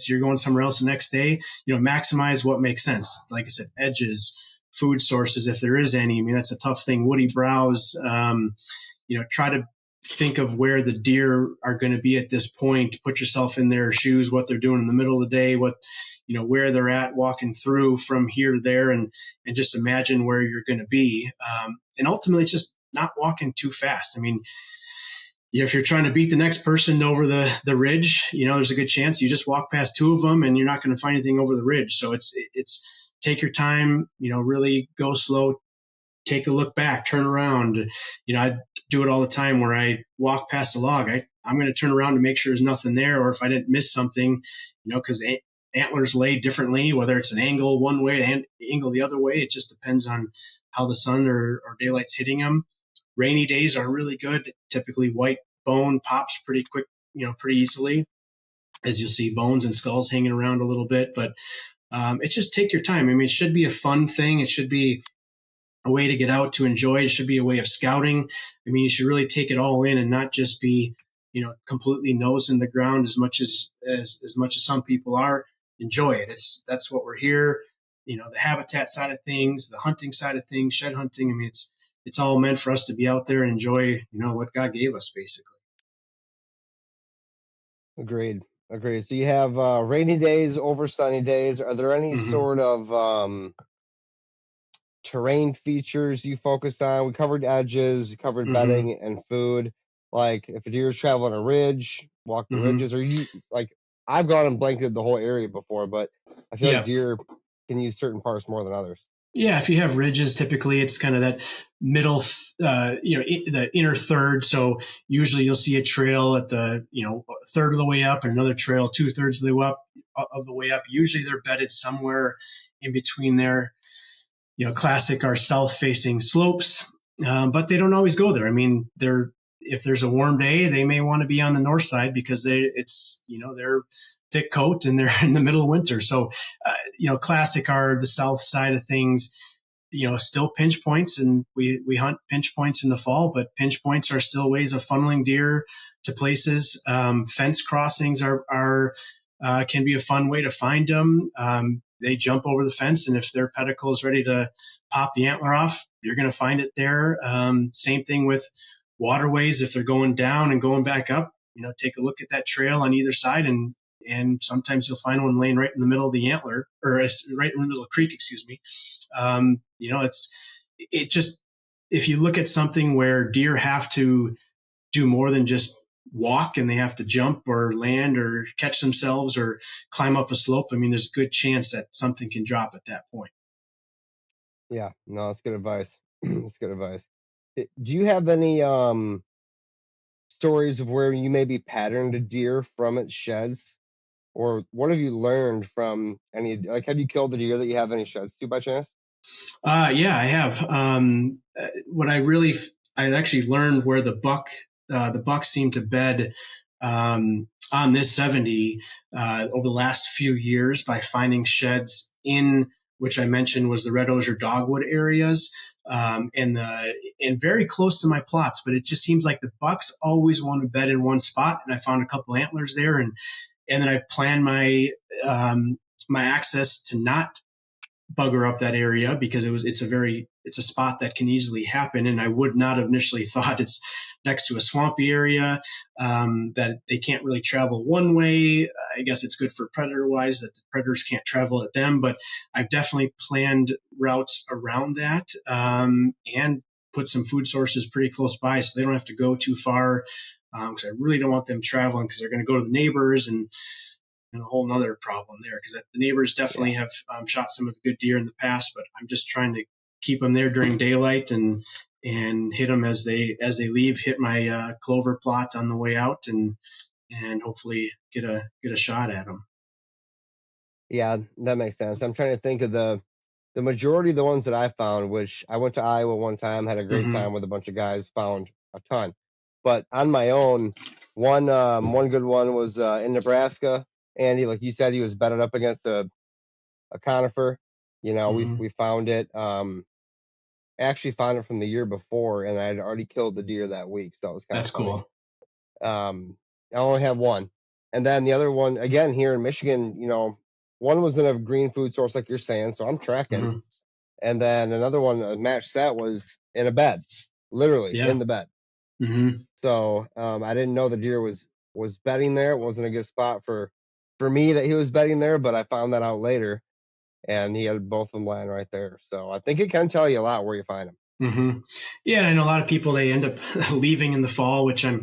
you're going somewhere else the next day, maximize what makes sense. Like I said, edges, food sources, if there is any. I mean, that's a tough thing. Woody browse, try to think of where the deer are going to be at this point. Put yourself in their shoes, what they're doing in the middle of the day, where they're at walking through from here to there, and just imagine where you're going to be. And ultimately, just not walking too fast. I mean, if you're trying to beat the next person over the ridge, there's a good chance you just walk past 2 of them and you're not going to find anything over the ridge. So it's take your time, really go slow, take a look back, turn around. I do it all the time where I walk past a log. I'm going to turn around to make sure there's nothing there, or if I didn't miss something, because antlers lay differently, whether it's an angle one way and angle the other way. It just depends on how the sun or daylight's hitting them. Rainy days are really good. Typically, white bone pops pretty quick, pretty easily, as you'll see bones and skulls hanging around a little bit. But it's just take your time. I mean, it should be a fun thing. It should be a way to get out to enjoy. It should be a way of scouting. I mean, you should really take it all in and not just be, completely nose in the ground as much as some people are. Enjoy it. That's what we're here. The habitat side of things, the hunting side of things, shed hunting. I mean, it's all meant for us to be out there and enjoy, what God gave us, basically. Agreed. So you have rainy days over sunny days. Are there any sort of terrain features you focused on? We covered edges, you covered bedding and food. Like if a deer is traveling a ridge, walk the ridges. Or you like I've gone and blanketed the whole area before, but I feel like deer can use certain parts more than others. Yeah, if you have ridges, typically it's kind of that middle, the inner third. So usually you'll see a trail at the, a third of the way up and another trail 2/3 of the way up. Usually they're bedded somewhere in between there. Classic are south-facing slopes, but they don't always go there. I mean, if there's a warm day, they may want to be on the north side because they're thick coat and they're in the middle of winter. So, classic are the south side of things. Still pinch points, and we hunt pinch points in the fall, but pinch points are still ways of funneling deer to places. Fence crossings are can be a fun way to find them. They jump over the fence, and if their pedicle is ready to pop the antler off, you're going to find it there. Same thing with waterways. If they're going down and going back up, take a look at that trail on either side, and sometimes you'll find one laying right in the middle of the antler, or right in the middle of the creek, excuse me. It just, if you look at something where deer have to do more than just walk and they have to jump or land or catch themselves or climb up a slope, I mean, there's a good chance that something can drop at that point. Yeah, no, that's good advice. That's good advice. Do you have any stories of where you maybe patterned a deer from its sheds? Or what have you learned from any, like, have you killed a deer that you have any sheds to by chance? Yeah, I have. What I actually learned where the buck seemed to bed on this 70 over the last few years by finding sheds in which I mentioned was the red osier dogwood areas, and very close to my plots. But it just seems like the bucks always want to bed in one spot, and I found a couple antlers there, and then I planned my access to not bugger up that area because it's a spot that can easily happen, and I would not have initially thought it's next to a swampy area, that they can't really travel one way. I guess it's good for predator wise that the predators can't travel at them, but I've definitely planned routes around that, and put some food sources pretty close by so they don't have to go too far, because I really don't want them traveling because they're going to go to the neighbors and a whole nother problem there, because the neighbors definitely have shot some of the good deer in the past, but I'm just trying to keep them there during daylight and hit them as they leave, hit my clover plot on the way out, and hopefully get a shot at them. Yeah, that makes sense. I'm trying to think of the majority of the ones that I found, which I went to Iowa one time, had a great time with a bunch of guys, found a ton. But on my own, one good one was in Nebraska. And like you said, he was bedded up against a conifer. We found it. Actually found it from the year before, and I had already killed the deer that week, so it was kind of funny. Cool. I only have one, and then the other one again here in Michigan. One was in a green food source, like you're saying, so I'm tracking, and then another one, a match set, was in a bed, literally in the bed. So I didn't know the deer was bedding there. It wasn't a good spot for me that he was bedding there, but I found that out later, and he had both of them lying right there. So I think it can tell you a lot where you find them. Yeah, and a lot of people, they end up leaving in the fall, which I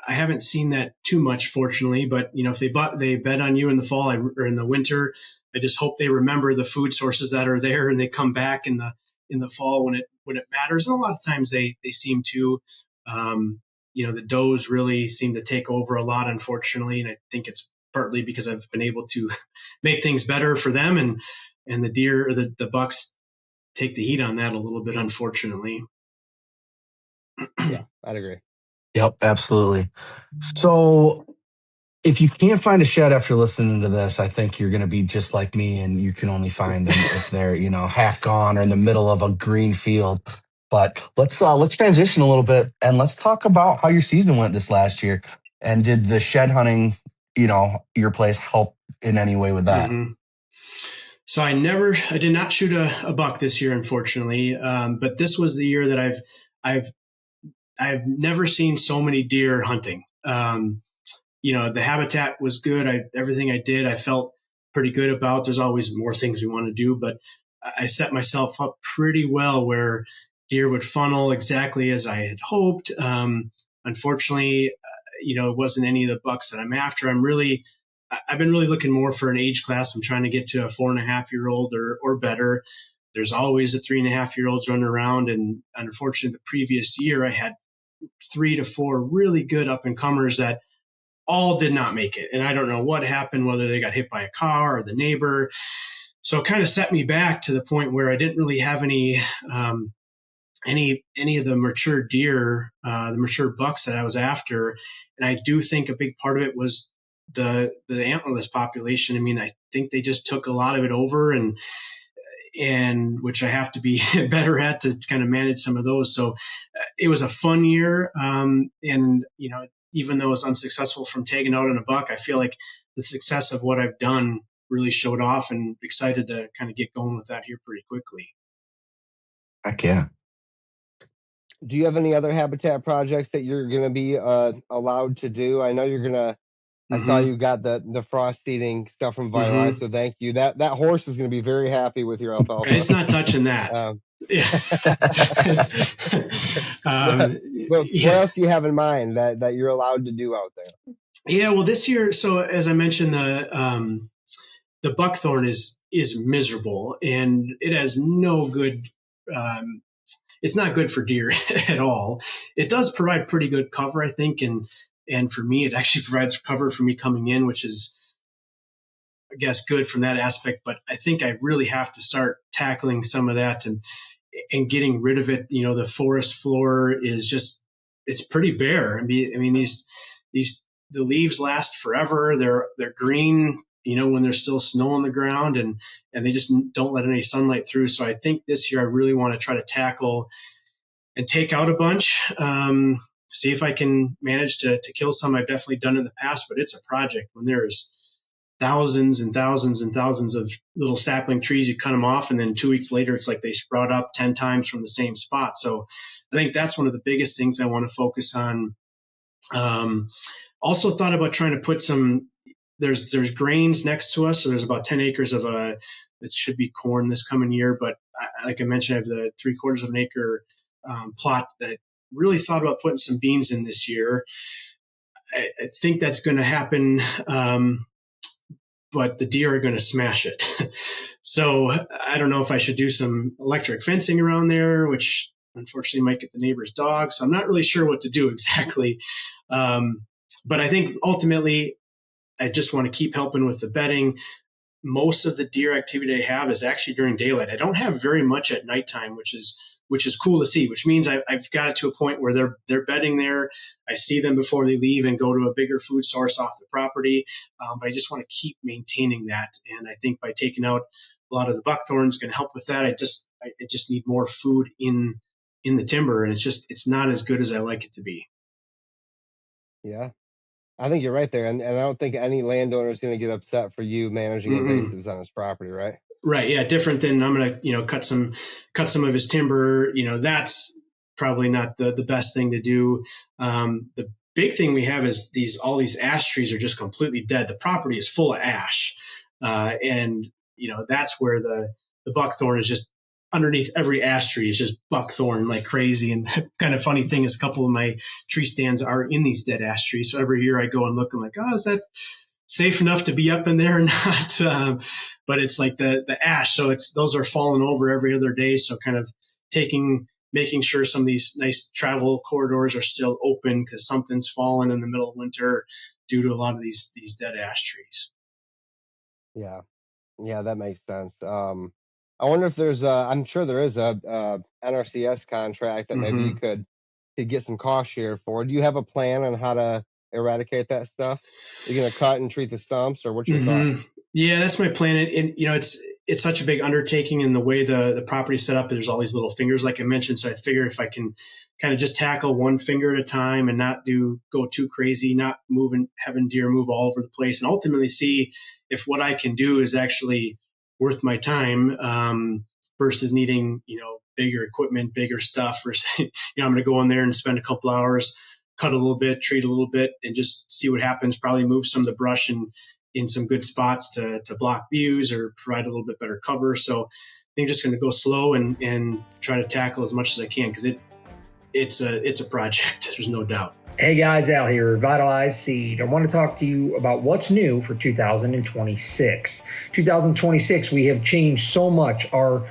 haven't seen that too much, fortunately. But if they bed on you in the fall or in the winter, I just hope they remember the food sources that are there, and they come back in the fall when it matters. And a lot of times they seem to. The does really seem to take over a lot, unfortunately, and I think it's partly because I've been able to make things better for them, and the deer or the bucks take the heat on that a little bit, unfortunately. Yeah, I'd agree. Yep, absolutely. So if you can't find a shed after listening to this, I think you're going to be just like me, and you can only find them if they're, half gone or in the middle of a green field. But let's transition a little bit and let's talk about how your season went this last year. And did the shed hunting, your place help in any way with that? Mm-hmm. So I did not shoot a buck this year, unfortunately. But this was the year that I've never seen so many deer hunting. The habitat was good. Everything I did, I felt pretty good about. There's always more things we want to do, but I set myself up pretty well where deer would funnel exactly as I had hoped. Unfortunately, it wasn't any of the bucks that I'm after. I've been really looking more for an age class. I'm trying to get to a 4.5-year-old or better. There's always a 3.5-year-olds running around. And unfortunately, the previous year I had 3 to 4 really good up and comers that all did not make it. And I don't know what happened, whether they got hit by a car or the neighbor. So it kind of set me back to the point where I didn't really have any of the mature deer, the mature bucks that I was after. And I do think a big part of it was the antlerless population. I mean, I think they just took a lot of it over, and which I have to be better at to kind of manage some of those. So it was a fun year. Even though it was unsuccessful from taking out on a buck, I feel like the success of what I've done really showed off, and excited to kind of get going with that here pretty quickly. Heck yeah. Do you have any other habitat projects that you're going to be allowed to do? I know you're going to, I saw you got the frost seeding stuff from Vitalize, so thank you. That horse is going to be very happy with your alfalfa. It's not touching that. What else do you have in mind that you're allowed to do out there? Yeah, well, this year, so as I mentioned, the buckthorn is miserable, and it has no good. It's not good for deer at all. It does provide pretty good cover, I think, and for me, it actually provides cover for me coming in, which is, I guess, good from that aspect. But I think I really have to start tackling some of that and getting rid of it. The forest floor is just, it's pretty bare. I mean the leaves last forever. They're green, when there's still snow on the ground, and they just don't let any sunlight through. So I think this year I really want to try to tackle and take out a bunch. See if I can manage to kill some. I've definitely done in the past, but it's a project when there's thousands and thousands and thousands of little sapling trees. You cut them off, and then 2 weeks later, it's like they sprout up 10 times from the same spot. So I think that's one of the biggest things I want to focus on. Also thought about trying to put there's grains next to us. So there's about 10 acres of it should be corn this coming year. But like I mentioned, I have the 3/4 of an acre plot that I really thought about putting some beans in this year. I think that's going to happen. But the deer are going to smash it. So I don't know if I should do some electric fencing around there, which unfortunately might get the neighbor's dog. So I'm not really sure what to do exactly. But I think ultimately I just want to keep helping with the bedding. Most of the deer activity I have is actually during daylight. I don't have very much at nighttime, which is cool to see, which means I've got it to a point where they're bedding there. I see them before they leave and go to a bigger food source off the property. But I just want to keep maintaining that. And I think by taking out a lot of the buckthorn is going to help with that. I just need more food in the timber, and it's not as good as I like it to be. Yeah, I think you're right there. And I don't think any landowner is going to get upset for you managing invasives on his property, right? Right. Yeah. Different than I'm going to, cut some of his timber. That's probably not the best thing to do. The big thing we have is all these ash trees are just completely dead. The property is full of ash. And that's where the buckthorn is just underneath every ash tree is just buckthorn like crazy. And kind of funny thing is a couple of my tree stands are in these dead ash trees. So every year I go and look, I'm like, oh, is that safe enough to be up in there or not? But it's like the ash. So those are falling over every other day. So kind of taking making sure some of these nice travel corridors are still open because something's fallen in the middle of winter due to a lot of these dead ash trees. Yeah. Yeah, that makes sense. I wonder if there's I'm sure there is a NRCS contract that maybe you Mm-hmm. could get some cost share for. Do you have a plan on how to eradicate that stuff? Are you gonna cut and treat the stumps, or what's your thought? Mm-hmm. Yeah, that's my plan. And it's such a big undertaking in the way the property's set up. There's all these little fingers, like I mentioned. So I figure if I can kind of just tackle one finger at a time and not go too crazy, not having deer move all over the place, and ultimately see if what I can do is actually worth my time, versus needing, bigger equipment, bigger stuff. Or, I'm going to go in there and spend a couple hours, cut a little bit, treat a little bit, and just see what happens. Probably move some of the brush and in some good spots to block views or provide a little bit better cover. So I think I'm just going to go slow and try to tackle as much as I can, because it's a project. There's no doubt. Hey guys, Al here, Vitalize Seed. I want to talk to you about what's new for 2026. 2026, we have changed so much. Our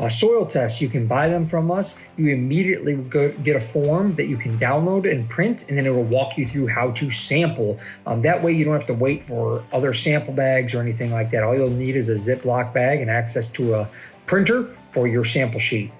soil tests, you can buy them from us. You immediately get a form that you can download and print, and then it will walk you through how to sample. That way you don't have to wait for other sample bags or anything like that. All you'll need is a Ziploc bag and access to a printer for your sample sheet.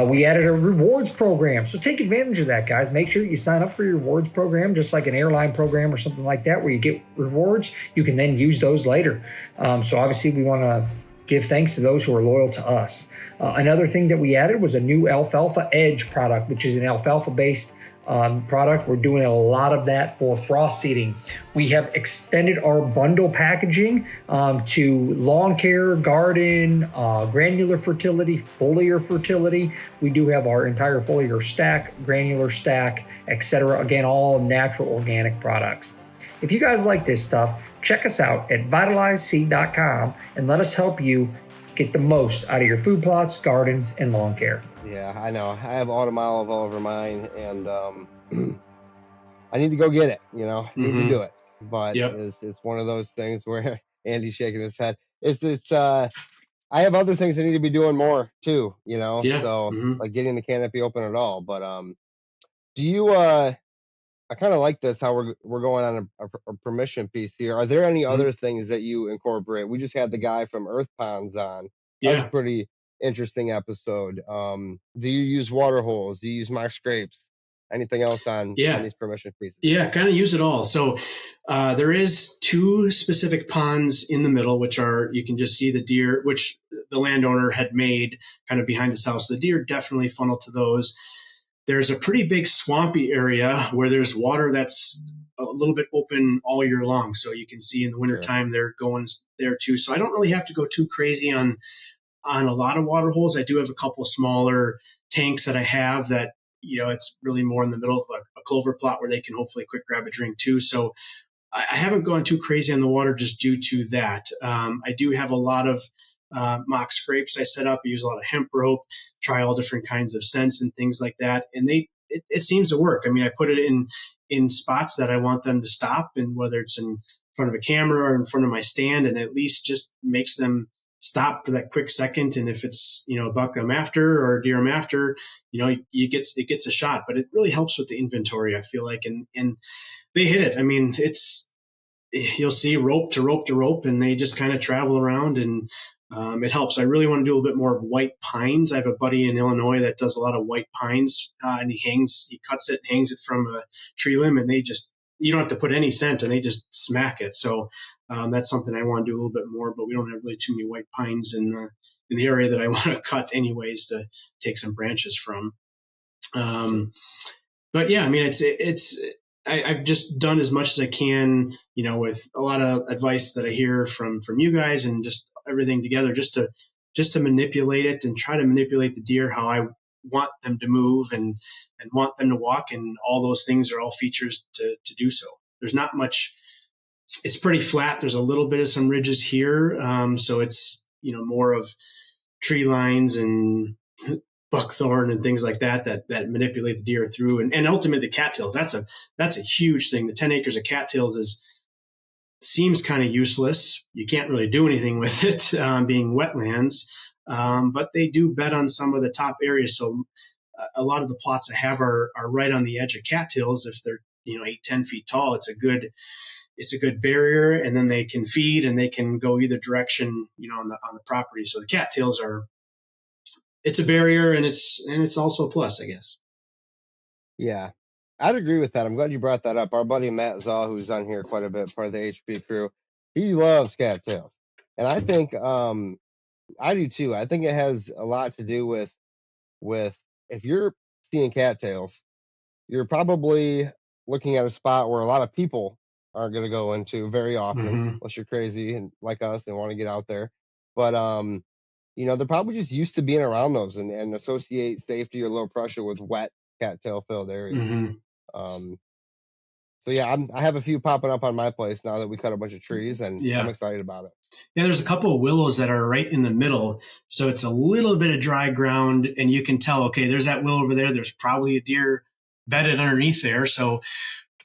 We added a rewards program, so take advantage of that, guys. Make sure that you sign up for your rewards program, just like an airline program or something like that, where you get rewards. You can then use those later. So obviously we want to give thanks to those who are loyal to us. Another thing that we added was a new Alfalfa Edge product, which is an alfalfa-based product. We're doing a lot of that for frost seeding. We have extended our bundle packaging to lawn care, garden, granular fertility, foliar fertility. We do have our entire foliar stack, granular stack, etc. Again, all natural organic products. If you guys like this stuff, check us out at vitalizeseed.com and let us help you get the most out of your food plots, gardens, and lawn care. Yeah, I know. I have autumn olive all over mine, and I need to go get it. Need to do it. But Yep. it's one of those things where Andy's shaking his head. It's I have other things I need to be doing more too. Yeah. So Mm-hmm. like getting the canopy open at all. But do you I kind of like this how we're going on a permission piece here. Are there any other things that you incorporate? We just had the guy from Earth Ponds on. That was a pretty interesting episode. Do you use water holes? Do you use mock scrapes? Anything else on these permission pieces? Yeah, kind of use it all. So there is two specific ponds in the middle, which you can just see the deer, which the landowner had made kind of behind his house. The deer definitely funnel to those. There's a pretty big swampy area where there's water that's a little bit open all year long. So you can see in the wintertime they're going there too. So I don't really have to go too crazy on a lot of water holes. I do have a couple smaller tanks that I have that, it's really more in the middle of a clover plot where they can hopefully quick grab a drink too. So I haven't gone too crazy on the water just due to that. I do have a lot of mock scrapes I set up. I use a lot of hemp rope, try all different kinds of scents and things like that. And it seems to work. I mean, I put it in spots that I want them to stop, and whether it's in front of a camera or in front of my stand, and at least just makes them stop for that quick second. And if it's, a buck I'm after or a deer I'm after, it gets a shot, but it really helps with the inventory, I feel like. And they hit it. I mean, you'll see rope to rope to rope, and they just kind of travel around, and it helps. I really want to do a little bit more of white pines. I have a buddy in Illinois that does a lot of white pines, and he cuts it, hangs it from a tree limb, and you don't have to put any scent, and they just smack it. So that's something I want to do a little bit more, but we don't have really too many white pines in the area that I want to cut anyways to take some branches from. But yeah, I mean, I've just done as much as I can, with a lot of advice that I hear from you guys, and just everything together, just to manipulate it and try to manipulate the deer how I want them to move and want them to walk, and all those things are all features to do so. There's not much. It's pretty flat. There's a little bit of some ridges here, so it's more of tree lines and buckthorn and things like that manipulate the deer through, and ultimately the cattails. That's a huge thing. The 10 acres of cattails seems kind of useless. You can't really do anything with it, being wetlands, but they do bed on some of the top areas. So a lot of the plots I have are right on the edge of cattails. If they're 8-10 feet tall, it's a good barrier, and then they can feed and they can go either direction on the property. So the cattails it's a barrier, and it's also a plus, I guess. Yeah, I'd agree with that. I'm glad you brought that up. Our buddy Matt Zaw, who's on here quite a bit, part of the HP crew, he loves cattails, and I think I do too. I think it has a lot to do with if you're seeing cattails, you're probably looking at a spot where a lot of people aren't going to go into very often, unless you're crazy and like us and want to get out there. But they're probably just used to being around those and associate safety or low pressure with wet cattail filled areas. So yeah, I have a few popping up on my place now that we cut a bunch of trees, and I'm excited about it. Yeah, there's a couple of willows that are right in the middle, so it's a little bit of dry ground, and you can tell, okay, there's that willow over there. There's probably a deer bedded underneath there, so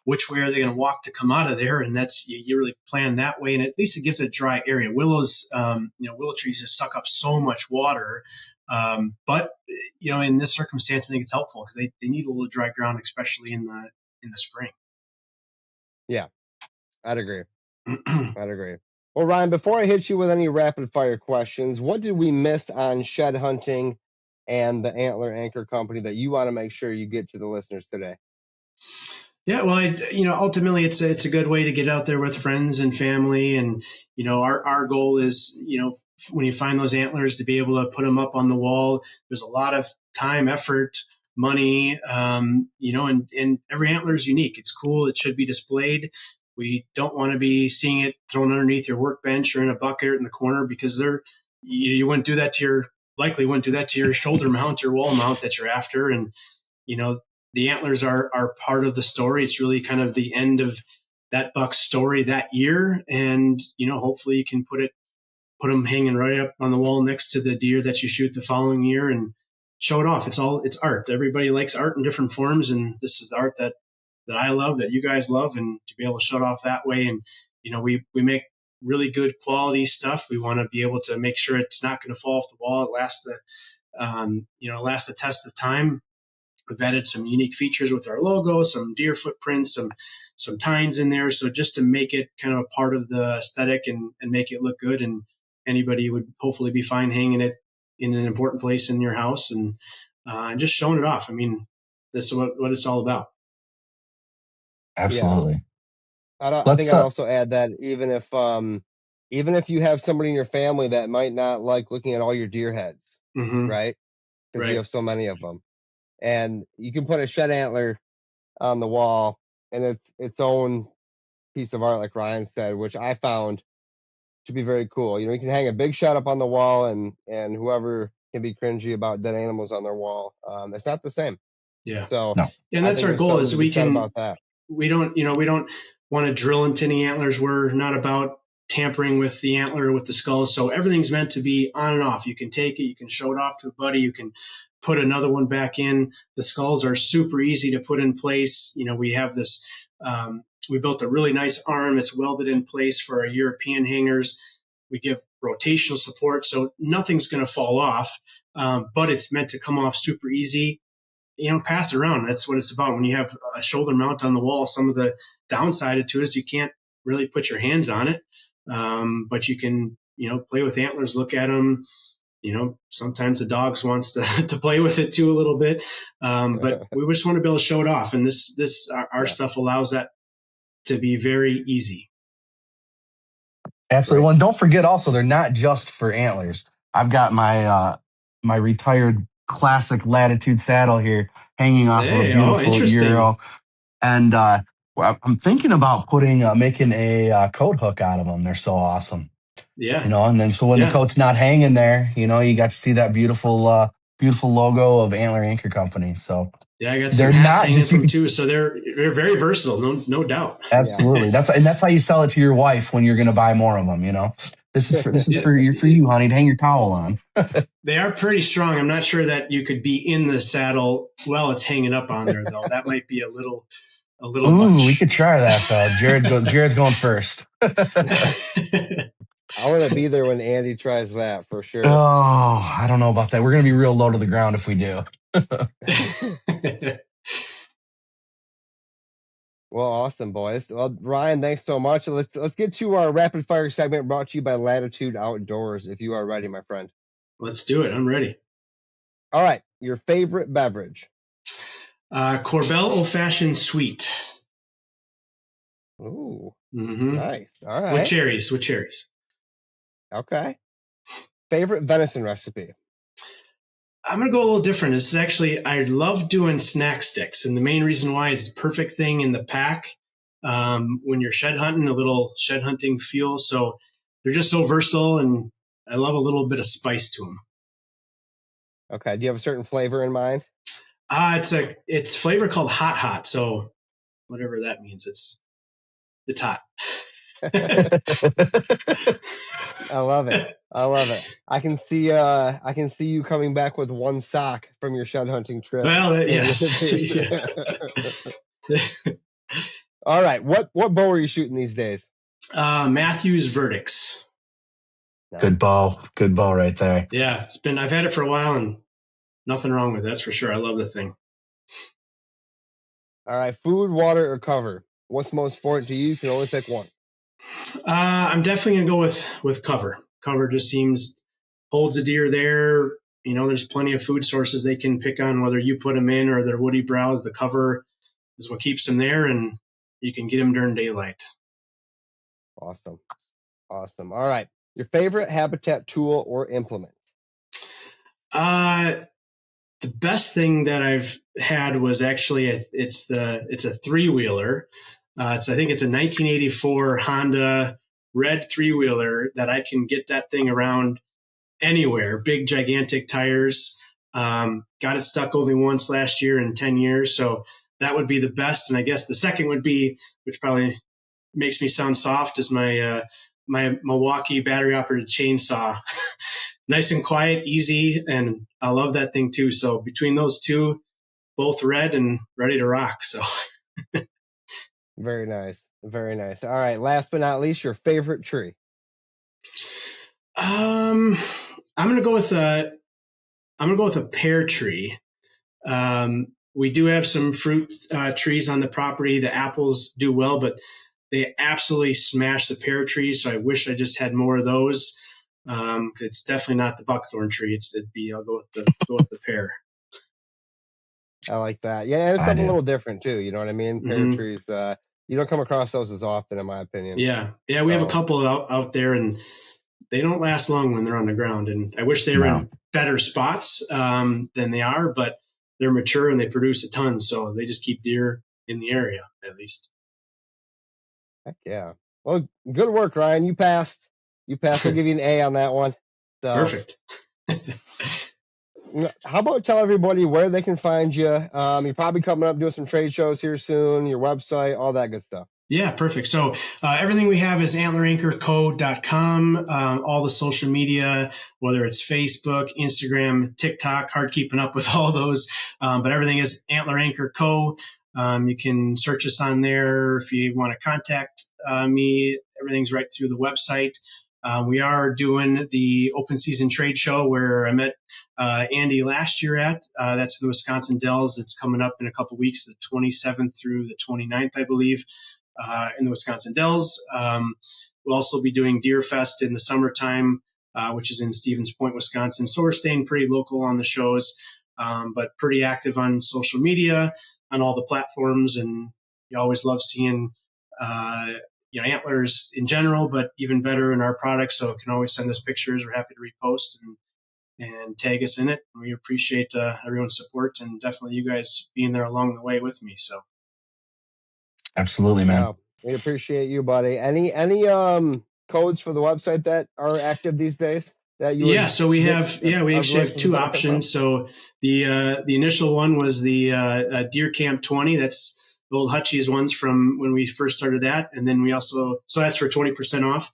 which way are they going to walk to come out of there? And that's you really plan that way, and at least it gives a dry area. Willows, willow trees just suck up so much water, but in this circumstance, I think it's helpful because they need a little dry ground, especially in the spring. Yeah, I'd agree. I'd agree. Well, Ryan, before I hit you with any rapid fire questions, what did we miss on shed hunting and the Antler Anchor Company that you want to make sure you get to the listeners today? Yeah, well, ultimately it's a good way to get out there with friends and family, and our goal is when you find those antlers to be able to put them up on the wall. There's a lot of time, effort, money, and every antler is unique. It's cool. It should be displayed. We don't want to be seeing it thrown underneath your workbench or in a bucket in the corner, because you wouldn't do that to your shoulder mount or wall mount that you're after. And the antlers are part of the story. It's really kind of the end of that buck's story that year, and hopefully you can put them hanging right up on the wall next to the deer that you shoot the following year and show it off. It's art. Everybody likes art in different forms, and this is the art that I love, that you guys love, and to be able to show it off that way. And we make really good quality stuff. We want to be able to make sure it's not going to fall off the wall. It lasts the test of time. We've added some unique features with our logo, some deer footprints, some tines in there. So just to make it kind of a part of the aesthetic and make it look good, and anybody would hopefully be fine hanging it in an important place in your house, and just showing it off. I mean, that's what it's all about. Absolutely. Yeah. I think I'd also add that even if you have somebody in your family that might not like looking at all your deer heads, right? Because you have so many of them. And you can put a shed antler on the wall, and it's its own piece of art, like Ryan said, which I found to be very cool. You can hang a big shed up on the wall, and whoever can be cringy about dead animals on their wall, it's not the same. Yeah. So, and that's our goal, is we don't want to drill into any antlers. We're not about tampering with the antler or with the skull. So everything's meant to be on and off. You can take it, you can show it off to a buddy, you can put another one back in. The skulls are super easy to put in place. We have this, we built a really nice arm. It's welded in place for our European hangers. We give rotational support, so nothing's going to fall off, but it's meant to come off super easy. Pass it around. That's what it's about. When you have a shoulder mount on the wall, some of the downside to it is you can't really put your hands on it. But you can, play with antlers, look at them. Sometimes the dogs wants to play with it too a little bit. But we just want to be able to show it off. And our stuff allows that to be very easy. Absolutely. Right. Well, and don't forget also, they're not just for antlers. I've got my retired classic Latitude saddle here hanging off of a beautiful Euro. And I'm thinking about making a coat hook out of them. They're so awesome. Yeah. And then so when the coat's not hanging there, you got to see that beautiful logo of Antler Anchor Company. So yeah, I got some hats hanging from too. So they're very versatile, no doubt. Absolutely. That's how you sell it to your wife when you're going to buy more of them. This is for you, honey, to hang your towel on. They are pretty strong. I'm not sure that you could be in the saddle while it's hanging up on there, though. That might be a little Ooh, much. We could try that though. Jared's going first. I want to be there when Andy tries that for sure. Oh, I don't know about that. We're going to be real low to the ground if we do. Well, awesome, boys. Well, Ryan, thanks so much. Let's get to our rapid fire segment brought to you by Latitude Outdoors. If you are ready, my friend. Let's do it. I'm ready. All right, your favorite beverage? Corbel Old Fashioned Sweet. Ooh, Mm-hmm. nice. All right. With cherries. Okay. Favorite venison recipe? I'm going to go a little different. This is actually, I love doing snack sticks. And the main reason why it's the perfect thing in the pack when you're shed hunting, a little shed hunting feel. So they're just so versatile, and I love a little bit of spice to them. Okay. Do you have a certain flavor in mind? It's flavor called Hot. So whatever that means, it's hot. I love it. I can see you coming back with one sock from your shed hunting trip. Well, yes. Yeah. All right. What bow are you shooting these days? Matthews Verdicts. Nice. Good bow right there. Yeah, I've had it for a while and nothing wrong with it. That's for sure. I love the thing. All right. Food, water, or cover? What's most important to you? You can only pick one. I'm definitely gonna go with cover. Cover just holds a deer there. You know, there's plenty of food sources they can pick on, whether you put them in or their woody browse. The cover is what keeps them there, and you can get them during daylight. Awesome. All right. Your favorite habitat tool or implement? The best thing that I've had was actually it's a 3-wheeler. I think it's a 1984 Honda red 3-wheeler that I can get that thing around anywhere. Big, gigantic tires. Got it stuck only once last year in 10 years. So that would be the best. And I guess the second would be, which probably makes me sound soft, is my Milwaukee battery operated chainsaw. Nice and quiet, easy, and I love that thing too. So between those two, both red and ready to rock. So Very nice. All right. Last but not least, your favorite tree? I'm gonna go with a pear tree. We do have some fruit trees on the property. The apples do well, but they absolutely smash the pear trees. So I wish I just had more of those. It's definitely not the buckthorn tree. I'll go with the pear. I like that. Yeah, it's something a little different too. You know what I mean? Pear trees. You don't come across those as often, in my opinion. Yeah. We have a couple out there, and they don't last long when they're on the ground. And I wish they were in better spots than they are, but they're mature and they produce a ton, so they just keep deer in the area at least. Heck yeah. Well, good work, Ryan. You passed. We'll give you an A on that one. So, perfect. How about tell everybody where they can find you? You're probably coming up doing some trade shows here soon, your website, all that good stuff. Yeah, perfect. So everything we have is antleranchorco.com. All the social media, whether it's Facebook, Instagram, TikTok, hard keeping up with all those. But everything is Antler Anchor Co. You can search us on there. If you want to contact me, everything's right through the website. We are doing the open season trade show where I met Andy last year at. That's in the Wisconsin Dells. It's coming up in a couple weeks, the 27th through the 29th, I believe. In the Wisconsin Dells. We'll also be doing Deer Fest in the summertime, which is in Stevens Point, Wisconsin. So we're staying pretty local on the shows, but pretty active on social media, on all the platforms. And you always love seeing, antlers in general, but even better in our products. So you can always send us pictures. We're happy to repost and tag us in it. We appreciate everyone's support, and definitely you guys being there along the way with me. So. Absolutely, man. Wow. We appreciate you, buddy. Any codes for the website that are active these days that you? So we actually have two options. So the initial one was the Deer Camp 20. That's the old Hutchie's ones from when we first started that, and then we also that's for 20% off,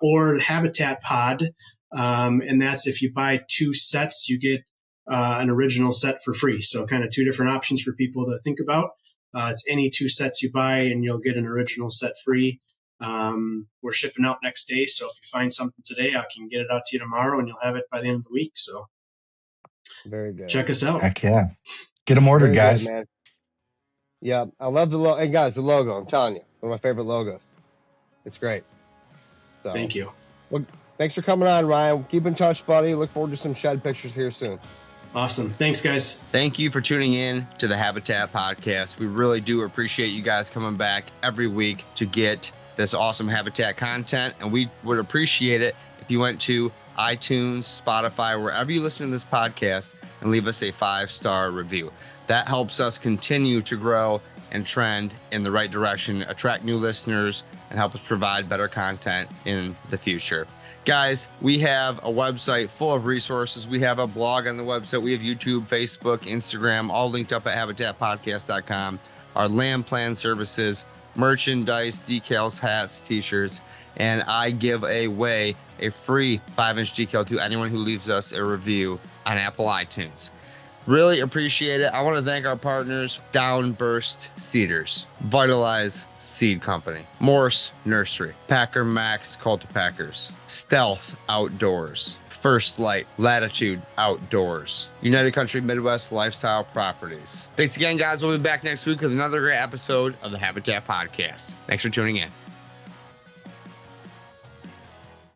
or Habitat Pod, and that's if you buy 2 sets, you get an original set for free. So kind of 2 different options for people to think about. It's any 2 sets you buy, and you'll get an original set free. We're shipping out next day, so if you find something today, I can get it out to you tomorrow, and you'll have it by the end of the week. So Very good. check us out. Heck yeah. Get them ordered, Very guys. good, man. Yeah, I love the logo. And guys, the logo, I'm telling you, one of my favorite logos. It's great. So, Thank you. Well, thanks for coming on, Ryan. Keep in touch, buddy. Look forward to some shed pictures here soon. Awesome. Thanks, guys. Thank you for tuning in to the Habitat Podcast. We really do appreciate you guys coming back every week to get this awesome Habitat content. And we would appreciate it if you went to iTunes, Spotify, wherever you listen to this podcast, and leave us a 5-star review. That helps us continue to grow and trend in the right direction, attract new listeners, and help us provide better content in the future. Guys, we have a website full of resources. We have a blog on the website. We have YouTube, Facebook, Instagram, all linked up at habitatpodcast.com. Our land plan services, merchandise, decals, hats, t-shirts, and I give away a free 5-inch decal to anyone who leaves us a review on Apple iTunes. Really appreciate it. I want to thank our partners, Downburst Cedars, Vitalize Seed Company, Morse Nursery, Packer Max Cultipackers, Stealth Outdoors, First Light Latitude Outdoors, United Country Midwest Lifestyle Properties. Thanks again, guys. We'll be back next week with another great episode of the Habitat Podcast. Thanks for tuning in.